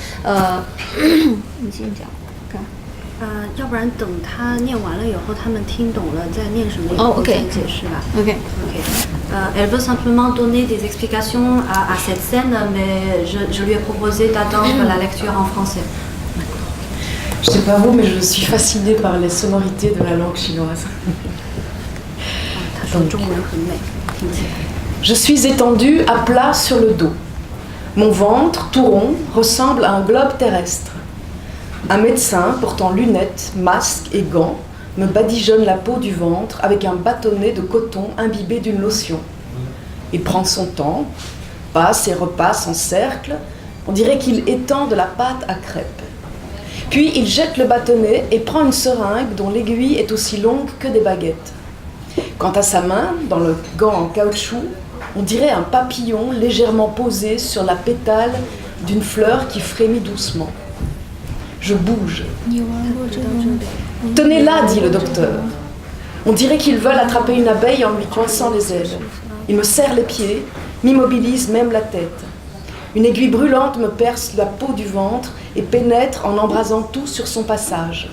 你先讲，看。要不然等他念完了以后，他们听懂了再念什么以后再解释吧。OK. Elle veut simplement donner des explications à cette scène, mais je lui ai proposé d'attendre la lecture en français. Je sais pas vous, mais je suis fascinée par les sonorités de la langue chinoise. Donc, je suis étendue à plat sur le dos. Mon ventre, tout rond, ressemble à un globe terrestre. Un médecin, portant lunettes, masque et gants, me badigeonne la peau du ventre avec un bâtonnet de coton imbibé d'une lotion. Il prend son temps, passe et repasse en cercle, on dirait qu'il étend de la pâte à crêpes. Puis il jette le bâtonnet et prend une seringue dont l'aiguille est aussi longue que des baguettes. Quant à sa main, dans le gant en caoutchouc, on dirait un papillon légèrement posé sur la pétale d'une fleur qui frémit doucement. Je bouge. Tenez là, dit le docteur. On dirait qu'ils veulent attraper une abeille en lui coinçant les ailes. Il me serre les pieds, m'immobilise même la tête. Une aiguille brûlante me perce la peau du ventre et pénètre en embrasant tout sur son passage.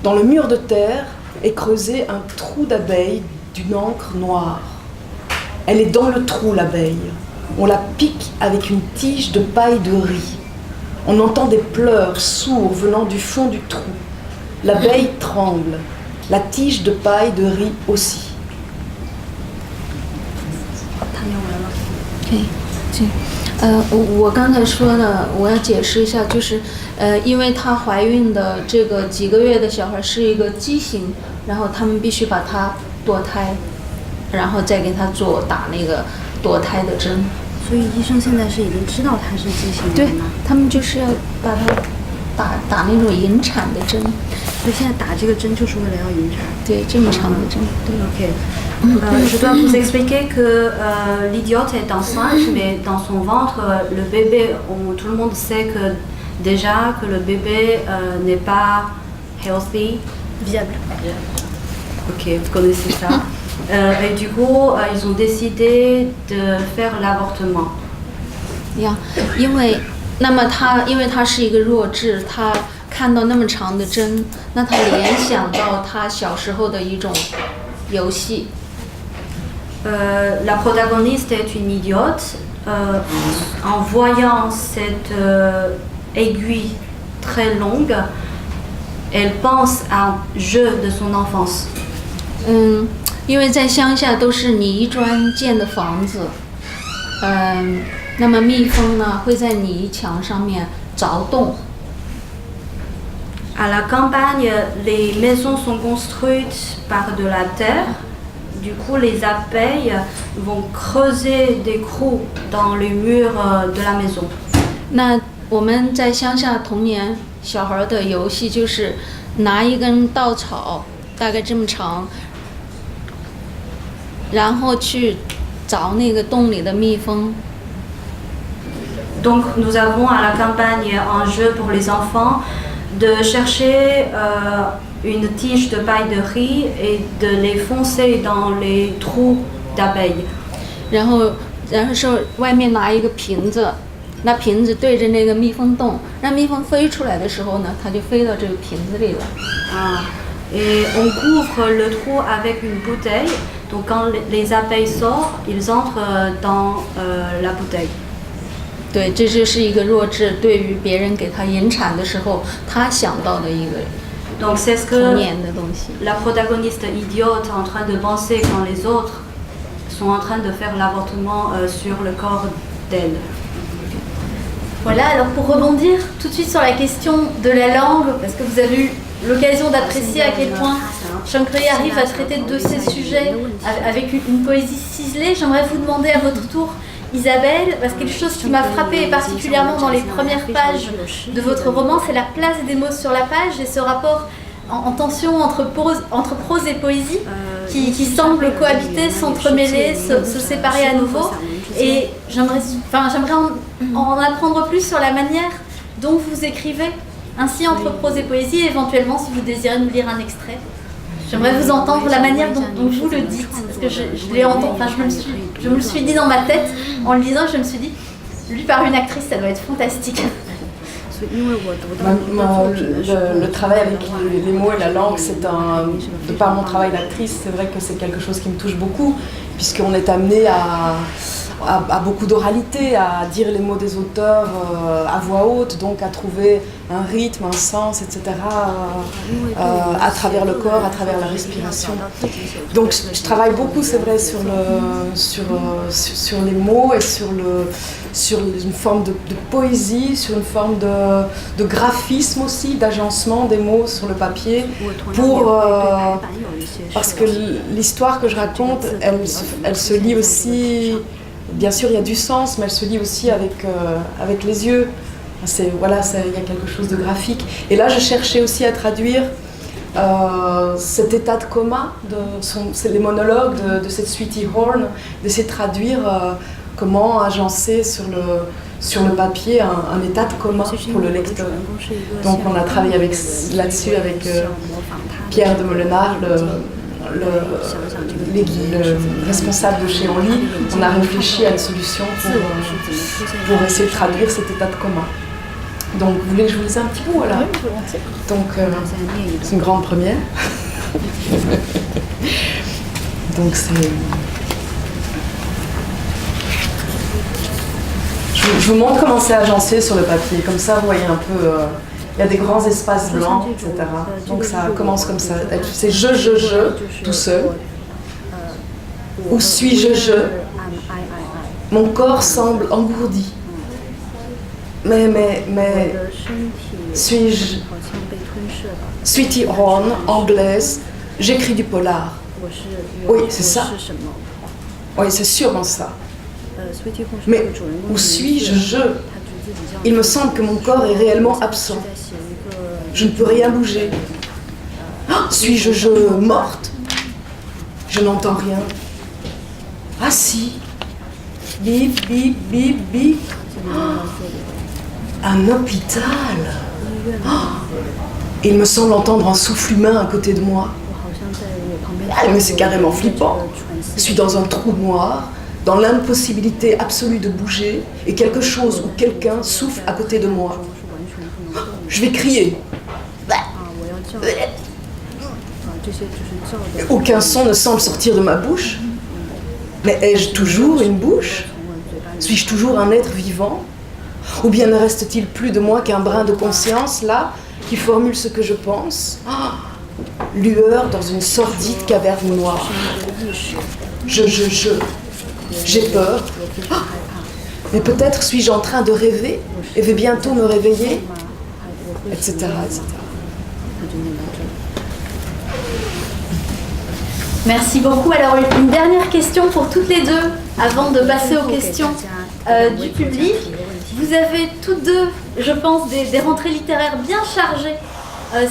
Dans le mur de terre est creusé un trou d'abeille d'une encre noire. Elle est dans le trou, l'abeille. On la pique avec une tige de paille de riz. On entend des pleurs sourds venant du fond du trou. L'abeille tremble. La tige de paille de riz aussi. 我刚才说的，我要解释一下，就是因为她怀孕的这个几个月的小孩是一个畸形，然后他们必须把它堕胎，然后再给他打那个堕胎的针。所以医生现在是已经知道他是畸形了吗？对，他们就是要把它打那种引产的针。所以现在打这个针就是为了要引产。对，这么长的针。对。OK. Je dois vous expliquer que l'idiote est enceinte, mais dans son ventre, le bébé, tout le monde sait que déjà que le bébé n'est pas healthy, viable. Ok, vous connaissez ça. Et du coup, ils ont décidé de faire l'avortement. 因为他是一个弱智，他看到那么长的针，那他联想到他小时候的一种游戏。La protagoniste est une idiote. En voyant cette aiguille très longue, elle pense à un jeu de son enfance. 因为在乡下都是泥砖建的房子，那么蜜蜂呢会在泥墙上面凿洞。À la campagne, les maisons sont construites par de la terre. Du coup, les abeilles vont creuser des trous dans les murs de la maison. 那我们在乡下童年小孩的游戏就是拿一根稻草，大概这么长，然后去凿那个洞里的蜜蜂。Donc, nous avons à la campagne un jeu pour les enfants de chercher une tige de paille de riz et de les foncer dans les trous d'abeilles. 然后是外面拿一个瓶子，拿瓶子对着那个蜜蜂洞，让蜜蜂飞出来的时候呢，它就飞到这个瓶子里了。Et on couvre le trou avec une bouteille. Donc quand les abeilles sortent, ils entrent dans la bouteille. 对，这就是一个弱智对于别人给他引产的时候，他想到的一个。Donc c'est ce que la protagoniste idiote est en train de penser quand les autres sont en train de faire l'avortement sur le corps d'elle. Voilà, alors pour rebondir tout de suite sur la question de la langue, parce que vous avez eu l'occasion d'apprécier à quel point Chancreuil arrive à traiter de ces sujets avec une poésie ciselée. J'aimerais vous demander à votre tour, Isabelle, parce que quelque chose qui m'a frappée, et particulièrement dans les premières pages de votre roman, c'est la place des mots sur la page et ce rapport en tension entre prose et poésie qui semble cohabiter, s'entremêler, se séparer à nouveau. Et j'aimerais en apprendre plus sur la manière dont vous écrivez, ainsi entre prose et poésie, et éventuellement si vous désirez nous lire un extrait. J'aimerais vous entendre la manière dont vous le dites, parce que je l'ai entendu, je me le suis dit dans ma tête, en le lisant, je me suis dit, lu par une actrice, ça doit être fantastique. Le travail avec les mots et la langue, de par mon travail d'actrice, c'est vrai que c'est quelque chose qui me touche beaucoup, puisqu'on est amené à beaucoup d'oralité, à dire les mots des auteurs à voix haute, donc à trouver un rythme, un sens, etc. À travers le corps, à travers la respiration. Donc je travaille beaucoup, c'est vrai, sur les mots et sur une forme de poésie, sur une forme de graphisme aussi, d'agencement des mots sur le papier, parce que l'histoire que je raconte, elle se lie aussi. Bien sûr, il y a du sens, mais elle se lie aussi avec les yeux. Il y a quelque chose de graphique. Et là, je cherchais aussi à traduire cet état de coma, c'est les monologues de cette Sweetie Horn, d'essayer de traduire comment agencer sur le papier un état de coma pour le lecteur. Donc, on a travaillé là-dessus avec Pierre de Molenard, le responsable de chez Only. On a réfléchi à une solution pour essayer de traduire cet état de coma. Donc, vous voulez que je vous lise un petit bout là? Oui, volontiers. Donc, c'est une grande première. Donc, je vous montre comment c'est agencé sur le papier. Comme ça, vous voyez un peu. Il y a des grands espaces blancs, etc. Donc ça commence comme ça. C'est je, tout seul. Où suis-je, Mon corps semble engourdi. Mais suis-je Sweetie Horn, anglaise, j'écris du polar. Oui, c'est ça. Oui, c'est sûrement ça. Mais où suis-je, Il me semble que mon corps est réellement absent. Je ne peux rien bouger. Suis-je morte? Je n'entends rien. Ah si. Bip, bip, bip, bip. Un hôpital. Il me semble entendre un souffle humain à côté de moi. Ah, mais c'est carrément flippant. Je suis dans un trou noir, dans l'impossibilité absolue de bouger, et quelque chose ou quelqu'un souffle à côté de moi. Je vais crier. Aucun son ne semble sortir de ma bouche. Mais ai-je toujours une bouche? Suis-je toujours un être vivant? Ou bien ne reste-t-il plus de moi qu'un brin de conscience, là, qui formule ce que je pense? Lueur dans une sordide caverne noire. J'ai peur. Mais peut-être suis-je en train de rêver et vais bientôt me réveiller, etc., etc. Merci beaucoup. Alors, une dernière question pour toutes les deux, avant de passer aux questions du public. Vous avez toutes deux, je pense, des rentrées littéraires bien chargées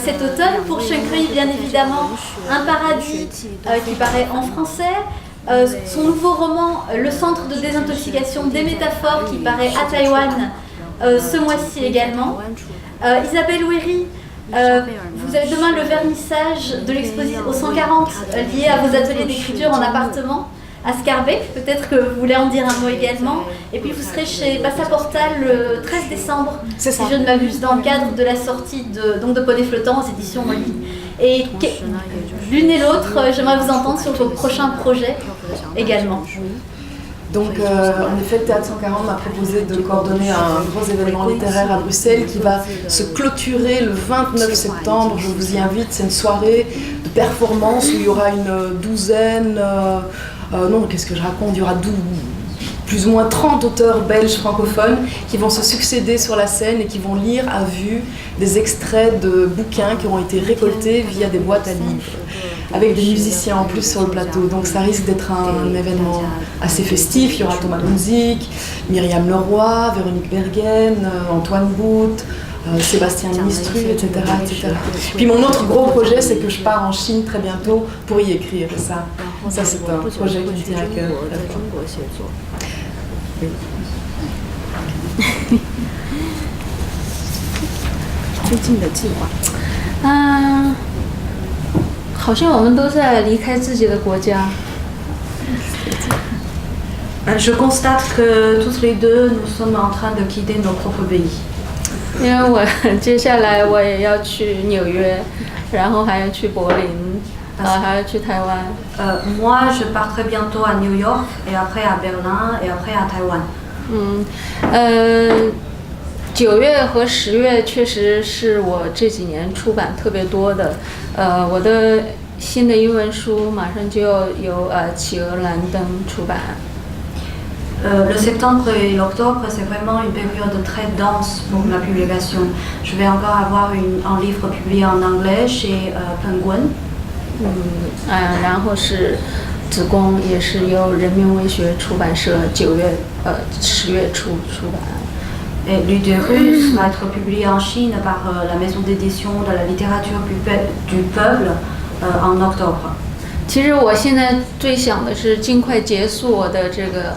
cet automne. Pour Chancreuil, bien évidemment, Un paradis qui paraît en français. Son nouveau roman, Le centre de désintoxication des métaphores, qui paraît à Taïwan ce mois-ci également. Isabelle Wéry, vous avez demain le vernissage de l'exposition au 140 lié à vos ateliers d'écriture en appartement à Scarbeck. Peut-être que vous voulez en dire un mot également. Et puis vous serez chez Passaportal le 13 décembre, si je ne m'abuse, dans le cadre de la sortie de Poney Flottant aux éditions Molly. Et l'une et l'autre, j'aimerais vous entendre sur vos prochains projets également. Donc, en effet, le Théâtre 140 m'a proposé de coordonner un gros événement littéraire à Bruxelles qui va se clôturer le 29 septembre. Je vous y invite, c'est une soirée de performance où il y aura une douzaine... non, qu'est-ce que je raconte? Il y aura plus ou moins 30 auteurs belges francophones qui vont se succéder sur la scène et qui vont lire à vue des extraits de bouquins qui ont été récoltés via des boîtes à livres, avec des musiciens en plus sur le plateau. Donc ça risque d'être un événement assez festif. Il y aura Thomas Gunzik, Myriam Leroy, Véronique Bergen, Antoine Bout, Sébastien Ministru, etc., etc. Puis mon autre gros projet, c'est que je pars en Chine très bientôt pour y écrire. Ça c'est un projet qui me tient à cœur. Oui. 最近的计划，好像我们都在离开自己的国家。Je constate que tous les deux, nous sommes en train de quitter nos propres pays. 因为我接下来我也要去纽约，然后还要去柏林，还要去台湾。Moi, je pars très bientôt à New York et après à Berlin et après à Taïwan. 9月和10月确实是我这几年出版特别多的，我的新的英文书马上就要由企鹅蓝灯出版。Le septembre et l'octobre, c'est vraiment une période très dense pour ma publication. Je vais encore avoir un livre publié en anglais chez Penguin. 然后是子宫也是由人民文学出版社10月初出版。Et l'Udérus va être publié en Chine par la maison d'édition de la littérature du peuple en octobre. 其实我现在最想的是尽快结束我的这个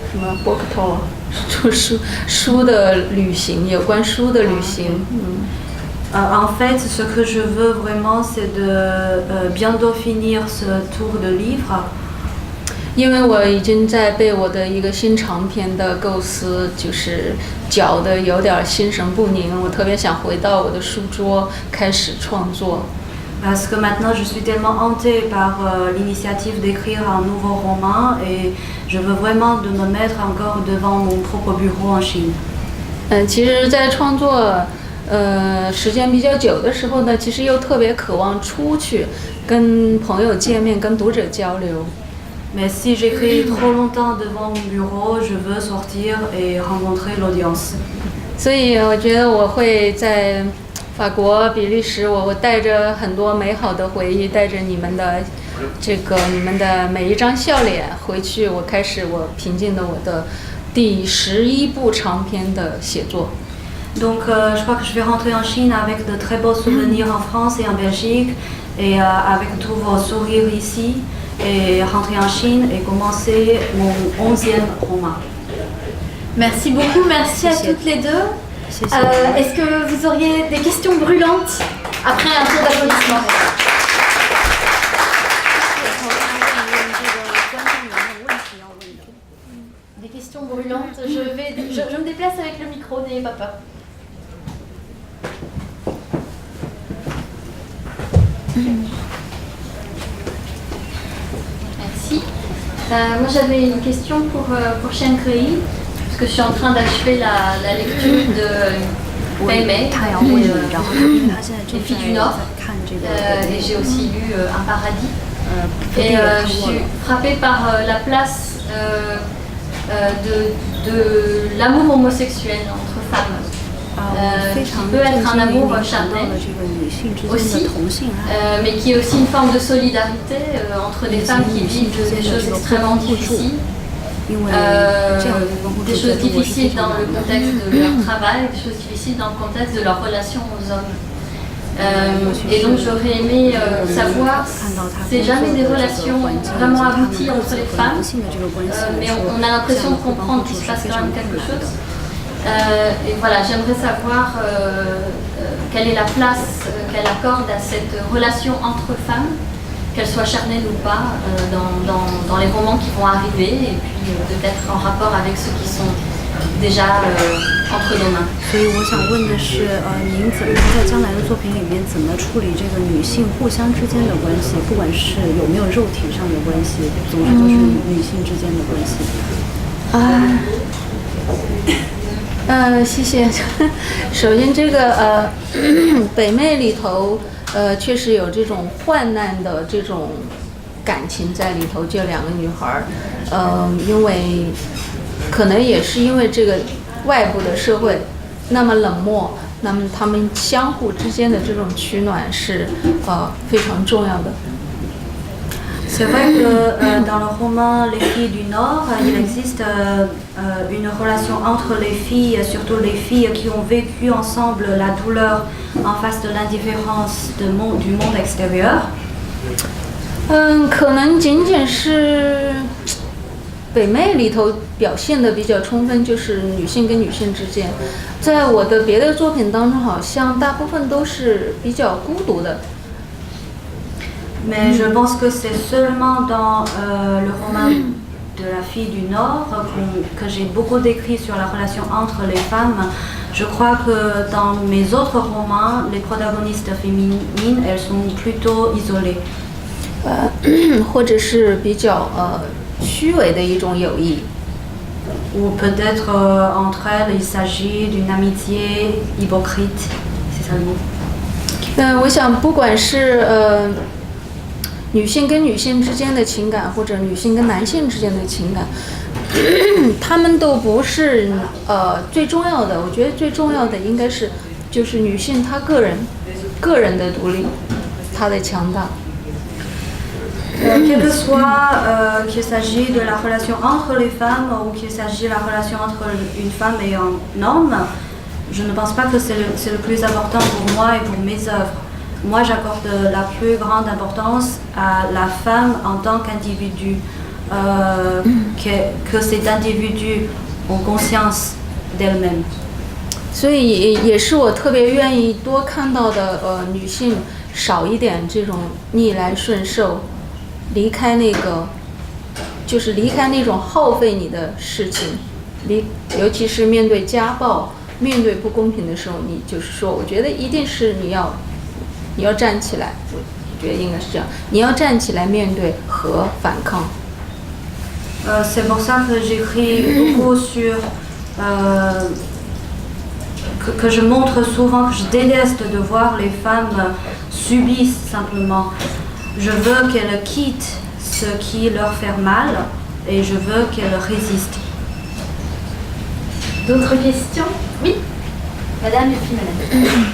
什么 book tour 书的旅行，有关书的旅行。En fait, ce que je veux vraiment, c'est de bientôt finir ce tour de livres. 因为我已经在被我的一个新长篇的构思就是搅得有点心神不宁，我特别想回到我的书桌开始创作。Parce que maintenant, je suis tellement hantée par l'initiative d'écrire un nouveau roman et je veux vraiment de me mettre encore devant mon propre bureau en Chine. 其实，在创作时间比较久的时候呢，其实又特别渴望出去跟朋友见面，跟读者交流。Mais si j'écris trop longtemps devant mon bureau, je veux sortir et rencontrer l'audience. 所以我觉得我会在法国、比利时，我带着很多美好的回忆，带着你们的每一张笑脸回去，我开始我平静的我的第11部长篇的写作。Donc je crois que je vais rentrer en Chine avec de très beaux souvenirs en France et en Belgique et avec tous vos sourires ici et rentrer en Chine et commencer mon 11e roman. Merci beaucoup, merci à toutes les deux. Est-ce que vous auriez des questions brûlantes après un tour d'applaudissements? Des questions brûlantes. Je me déplace avec le micro, n'ayez pas peur. Merci. Moi j'avais une question pour Shen-Krei, parce que je suis en train d'achever la lecture de Bei Mei, Les filles du Nord, et j'ai aussi lu Un paradis. Et je suis frappée par la place de l'amour homosexuel entre femmes. Qui peut être un amour charnel aussi, mais qui est aussi une forme de solidarité entre des femmes qui vivent des choses extrêmement difficiles, des choses difficiles dans le contexte de leur travail, des choses difficiles dans le contexte de leur relation aux hommes. Et donc j'aurais aimé savoir, c'est jamais des relations vraiment abouties entre les femmes, mais on a l'impression de comprendre qu'il se passe quand même quelque chose. Et voilà, j'aimerais savoir quelle est la place qu'elle accorde à cette relation entre femmes, qu'elle soit charnelle ou pas, dans les romans qui vont arriver, et puis peut-être en rapport avec ceux qui sont déjà entre nos mains. 所以我想问的是，您在将来的作品里面怎么处理这个女性互相之间的关系，不管是有没有肉体上的关系，总之就是女性之间的关系。谢谢。首先，这个北妹里头，确实有这种患难的这种感情在里头。这两个女孩，因为可能也是因为这个外部的社会那么冷漠，那么她们相互之间的这种取暖是非常重要的。C'est vrai que dans le roman Les filles du Nord, il existe une relation entre les filles, surtout les filles qui ont vécu ensemble la douleur en face de l'indifférence du monde extérieur. 可能仅仅是北妹里头表现的比较充分，就是女性跟女性之间。在我的别的作品当中，好像大部分都是比较孤独的。Mais je pense que c'est seulement dans le roman de la fille du Nord que j'ai beaucoup décrit sur la relation entre les femmes. Je crois que dans mes autres romans, les protagonistes féminines, elles sont plutôt isolées. 或者是比较虚伪的一种友谊。Ou peut-être entre elles, il s'agit d'une amitié hypocrite. C'est ça le mot. 我想不管是女性跟女性之间的情感，或者女性跟男性之间的情感，他们都不是最重要的。我觉得最重要的应该是就是女性她个人的独立，她的强大。Quel que soit qu'il s'agisse de la relation entre les femmes ou qu'il s'agisse de la relation entre une femme et un homme, je ne pense pas que c'est le plus important pour moi et pour mes œuvres. Moi, j'accorde la plus grande importance à la femme en tant qu'individu, que cet individu ont conscience d'elle-même. 所以也是我特别愿意多看到的女性少一点这种逆来顺受，离开那个就是离开那种耗费你的事情，尤其是面对家暴、面对不公平的时候，你就是说，我觉得一定是你要站起来，我觉得应该是这样，你要站起来面对和反抗。C'est pour ça que j'écris beaucoup sur que je montre souvent que je déteste de voir les femmes subissent simplement. Je veux qu'elles quittent ce qui leur fait mal et je veux qu'elles résistent. D'autres questions? Oui, madame et puis madame.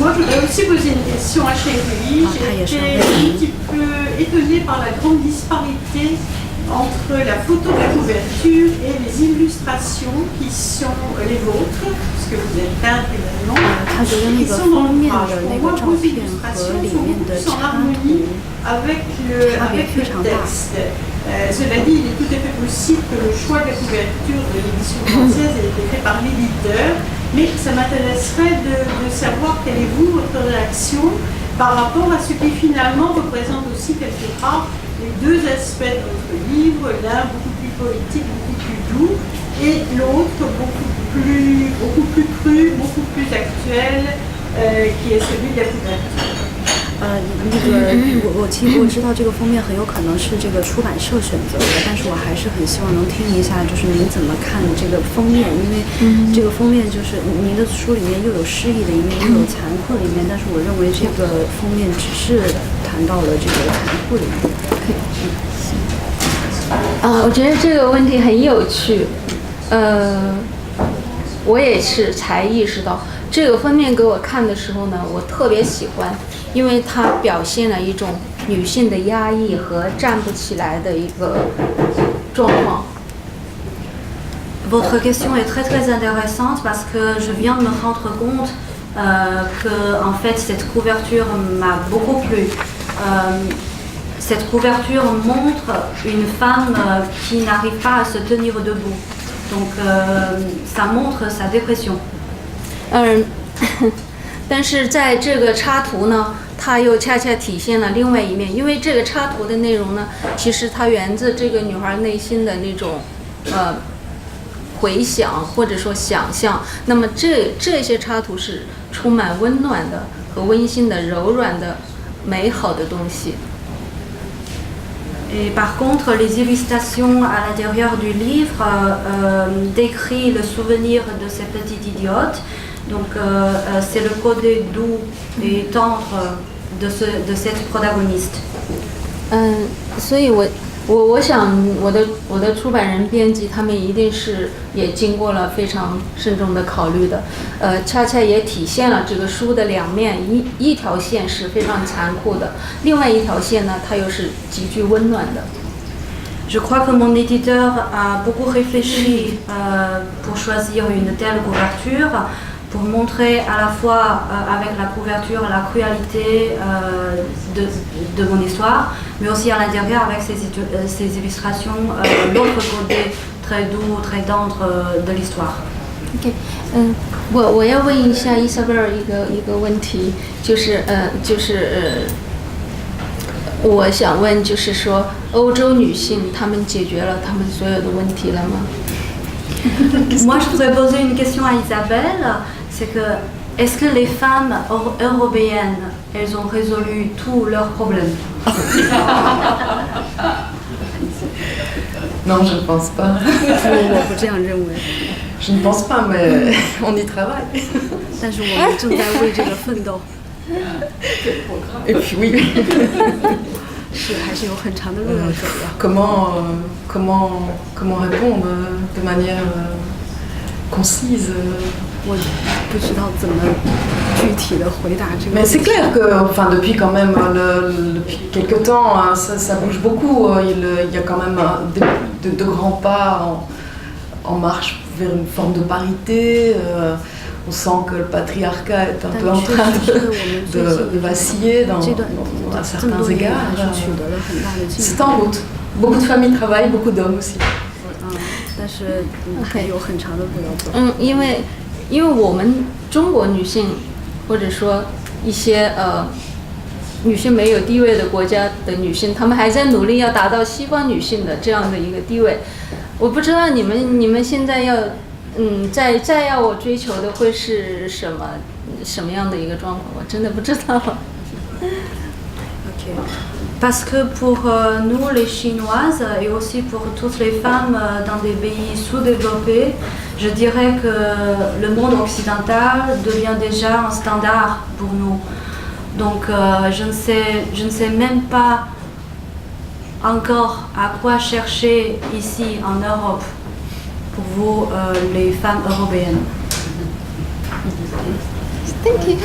Moi, je voudrais aussi poser une question à Chérie. J'étais un petit peu étonnée par la grande disparité entre la photo de la couverture et les illustrations qui sont les vôtres, puisque vous êtes peintre également, qui sont dans l'ouvrage. Pour moi, vos illustrations sont beaucoup plus en harmonie avec le texte. Cela dit, il est tout à fait possible que le choix de la couverture de l'édition française ait été fait par l'éditeur, mais ça m'intéresserait de savoir quelle est votre réaction par rapport à ce qui finalement représente aussi quelque part les deux aspects de votre livre, l'un beaucoup plus poétique, beaucoup plus doux, et l'autre beaucoup plus cru, beaucoup plus actuel, qui est celui de la couverture. 我知道这个封面很有可能是这个出版社选择的，但是我还是很希望能听一下，就是您怎么看这个封面，因为这个封面就是您的书里面又有诗意的一面，又有残酷的一面，但是我认为这个封面只是谈到了这个残酷的一面。我觉得这个问题很有趣，我也是才意识到。这个封面给我看的时候呢，我特别喜欢，因为它表现了一种女性的压抑和站不起来的一个状况。Votre question est très très intéressante parce que je viens de me rendre compte que en fait cette couverture m'a beaucoup plu. Cette couverture montre une femme qui n'arrive pas à se tenir debout. Donc ça montre sa dépression. 但是在这个插图呢，它又恰恰体现了另外一面，因为这个插图的内容呢，其实它源自这个女孩内心的那种回想或者说想象。那么这些插图是充满温暖的和温馨的、柔软的、美好的东西。Et par contre, les illustrations à l'intérieur du livre décrivent le souvenir de cette petite idiote. Donc c'est le côté doux et tendre de cette protagoniste. 所以我想我的出版人编辑他们一定是也经过了非常慎重的考虑的，恰恰也体现了这个书的两面，一条线是非常残酷的，另外一条线呢，它又是极具温暖的。Je crois que mon éditeur a beaucoup réfléchi pour choisir une telle couverture, pour montrer à la fois avec la couverture la cruauté de mon histoire, mais aussi à l'intérieur avec ses illustrations, l'autre côté très doux, très tendre de l'histoire. OK， 我要问一下伊莎贝尔一个问题，我想问，就是说，欧洲女性她们解决了她们所有的问题了吗？ Moi, je voudrais poser une question à Isabelle, c'est que est-ce que les femmes européennes, elles ont résolu tous leurs problèmes? Non, je ne pense pas. Je ne pense pas, mais on y travaille. Et puis oui. Comment répondre de manière concise? Mais c'est clair que, enfin, depuis quand même depuis quelques temps, hein, ça bouge beaucoup. Il y a quand même de grands pas en marche vers une forme de parité. On sent que le patriarcat est un peu en train de vaciller à certains égards. C'est en route. Beaucoup de familles travaillent, beaucoup d'hommes aussi. 因为我们中国女性，或者说一些女性没有地位的国家的女性，她们还在努力要达到西方女性的这样的一个地位。我不知道你们现在要再要我追求的会是什么样的一个状况，我真的不知道。Parce que pour nous les Chinoises et aussi pour toutes les femmes dans des pays sous-développés, je dirais que le monde occidental devient déjà un standard pour nous. Donc je ne sais même pas encore à quoi chercher ici en Europe pour vous les femmes européennes. Thank you.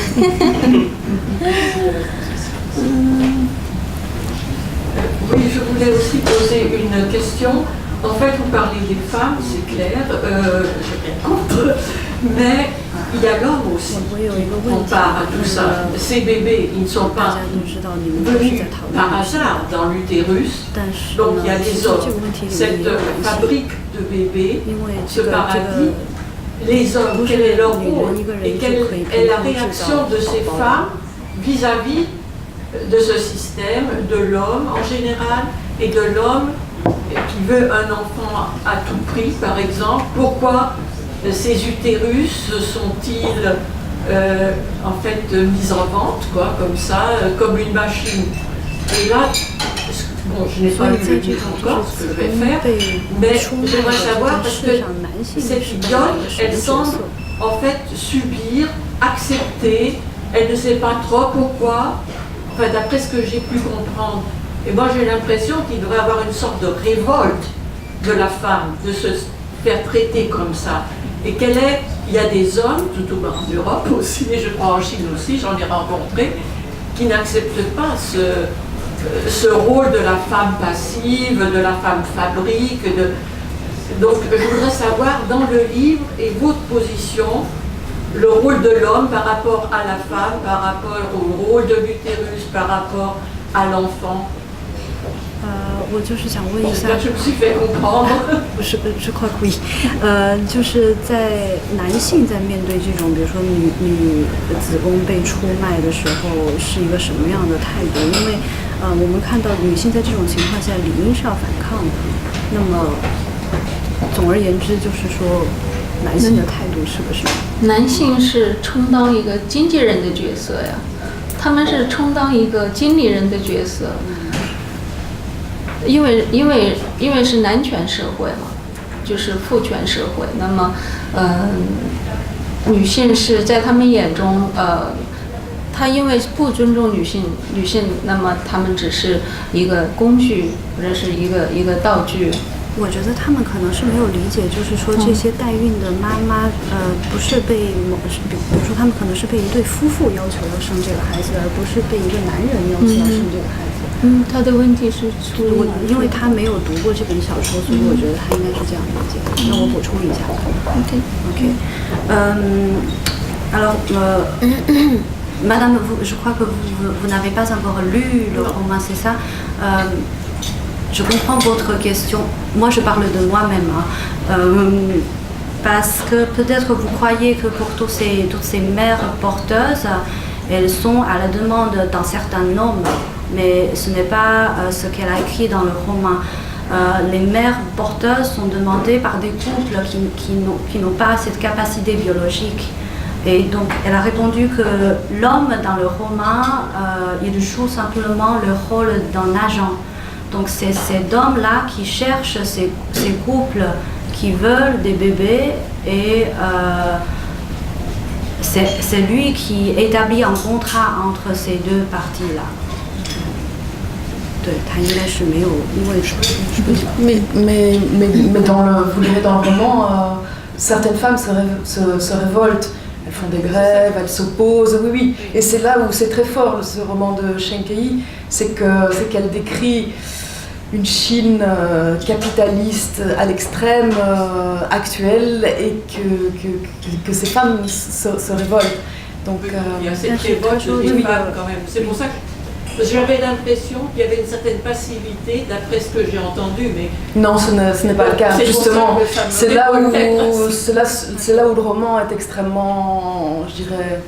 Oui, je voulais aussi poser une question. En fait, vous parlez des femmes, c'est clair, j'ai rien contre, mais il y a l'homme aussi qui compare à tout ça. Ces bébés, ils ne sont pas venus par hasard dans l'utérus, donc il y a des hommes. Cette fabrique de bébés, ce paradis, les hommes, quel est leur rôle et quelle est la réaction de ces femmes vis-à-vis de ce système, de l'homme en général, et de l'homme qui veut un enfant à tout prix, par exemple. Pourquoi ces utérus sont-ils en fait mis en vente, quoi, comme ça, comme une machine? Et là, bon, je n'ai pas lu le livre encore, ce que je vais faire, mais j'aimerais savoir, parce que cette fillole, elle semble en fait subir, accepter, elle ne sait pas trop pourquoi. Enfin, d'après ce que j'ai pu comprendre. Et moi, j'ai l'impression qu'il devrait y avoir une sorte de révolte de la femme, de se faire traiter comme ça. Et il y a des hommes, tout en Europe aussi, et je crois en Chine aussi, j'en ai rencontré, qui n'acceptent pas ce rôle de la femme passive, de la femme fabrique. Donc, je voudrais savoir, dans le livre, et votre position, le rôle de l'homme par rapport à la femme, par rapport au rôle de l'utérus, par rapport à l'enfant. 我就是想问一下， je me suis fait comprendre. je crois que oui， 就是在男性在面对这种，比如说女子宫被出卖的时候，是一个什么样的态度？因为我们看到女性在这种情况下理应是要反抗的。那么总而言之，就是说男性的态度是不是？男性是充当一个经纪人的角色呀，他们是充当一个经理人的角色。因为是男权社会嘛，就是父权社会。那么，女性是在他们眼中，他因为不尊重女性，那么他们只是一个工具或者是一个道具。我觉得他们可能是没有理解，就是说这些代孕的妈妈，不是被比如说他们可能是被一对夫妇要求要生这个孩子，而不是被一个男人要求要生这个孩子。他的问题是出于因为他没有读过这本小说，所以我觉得他应该是这样理解的。那我补充一下。OK. Alors, Madame, je crois que vous n'avez pas encore lu le roman, c'est ça? Je comprends votre question. Moi, je parle de moi-même. Parce que peut-être vous croyez que pour toutes ces mères porteuses, elles sont à la demande d'un certain homme. Mais ce n'est pas ce qu'elle a écrit dans le roman. Les mères porteuses sont demandées par des couples qui n'ont pas cette capacité biologique. Et donc, elle a répondu que l'homme dans le roman, il joue simplement le rôle d'un agent. Donc, c'est cet homme-là qui cherche ces couples qui veulent des bébés et c'est lui qui établit un contrat entre ces deux parties-là. Mais vous lirez dans le roman, certaines femmes se révoltent. Elles font des grèves, elles s'opposent, oui. Et c'est là où c'est très fort, ce roman de Shen-Kei, c'est qu'elle décrit une Chine capitaliste à l'extrême actuelle et que ces femmes se révoltent. Donc, il y a cette révolte des femmes quand même. C'est pour ça que j'avais l'impression qu'il y avait une certaine passivité, d'après ce que j'ai entendu, mais... Non, ce n'est pas le cas, justement. C'est là où le roman est extrêmement, je dirais,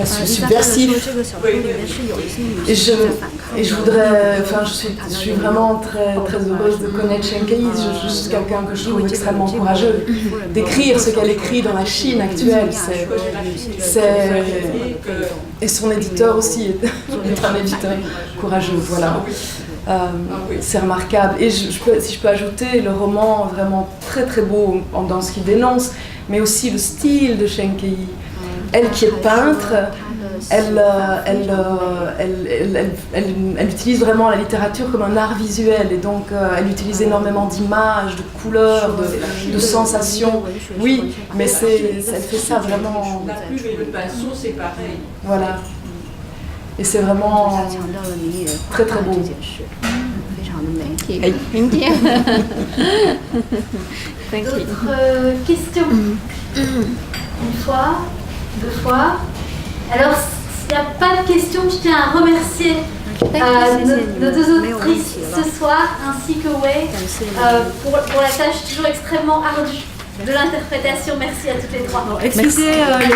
subversif. Et je voudrais, enfin, je suis vraiment très heureuse de connaître Shen-Kei. Je suis quelqu'un que je trouve extrêmement courageux. D'écrire ce qu'elle écrit dans la Chine actuelle, et son éditeur aussi est un éditeur courageux, voilà. C'est remarquable. Et si je peux ajouter, le roman vraiment très beau dans ce qu'il dénonce, mais aussi le style de Shen-Kei. Elle qui est peintre, elle utilise vraiment la littérature comme un art visuel et donc elle utilise énormément d'images, de couleurs, de sensations. Oui, mais elle fait ça vraiment... La plume et le pinceau, c'est pareil. Voilà. Et c'est vraiment très beau. D'autres questions? Une fois, deux fois. Alors, s'il n'y a pas de questions, je tiens à remercier nos deux autrices ce soir, ainsi que Wei, pour la tâche toujours extrêmement ardue de l'interprétation. Merci à toutes les trois. Excusez les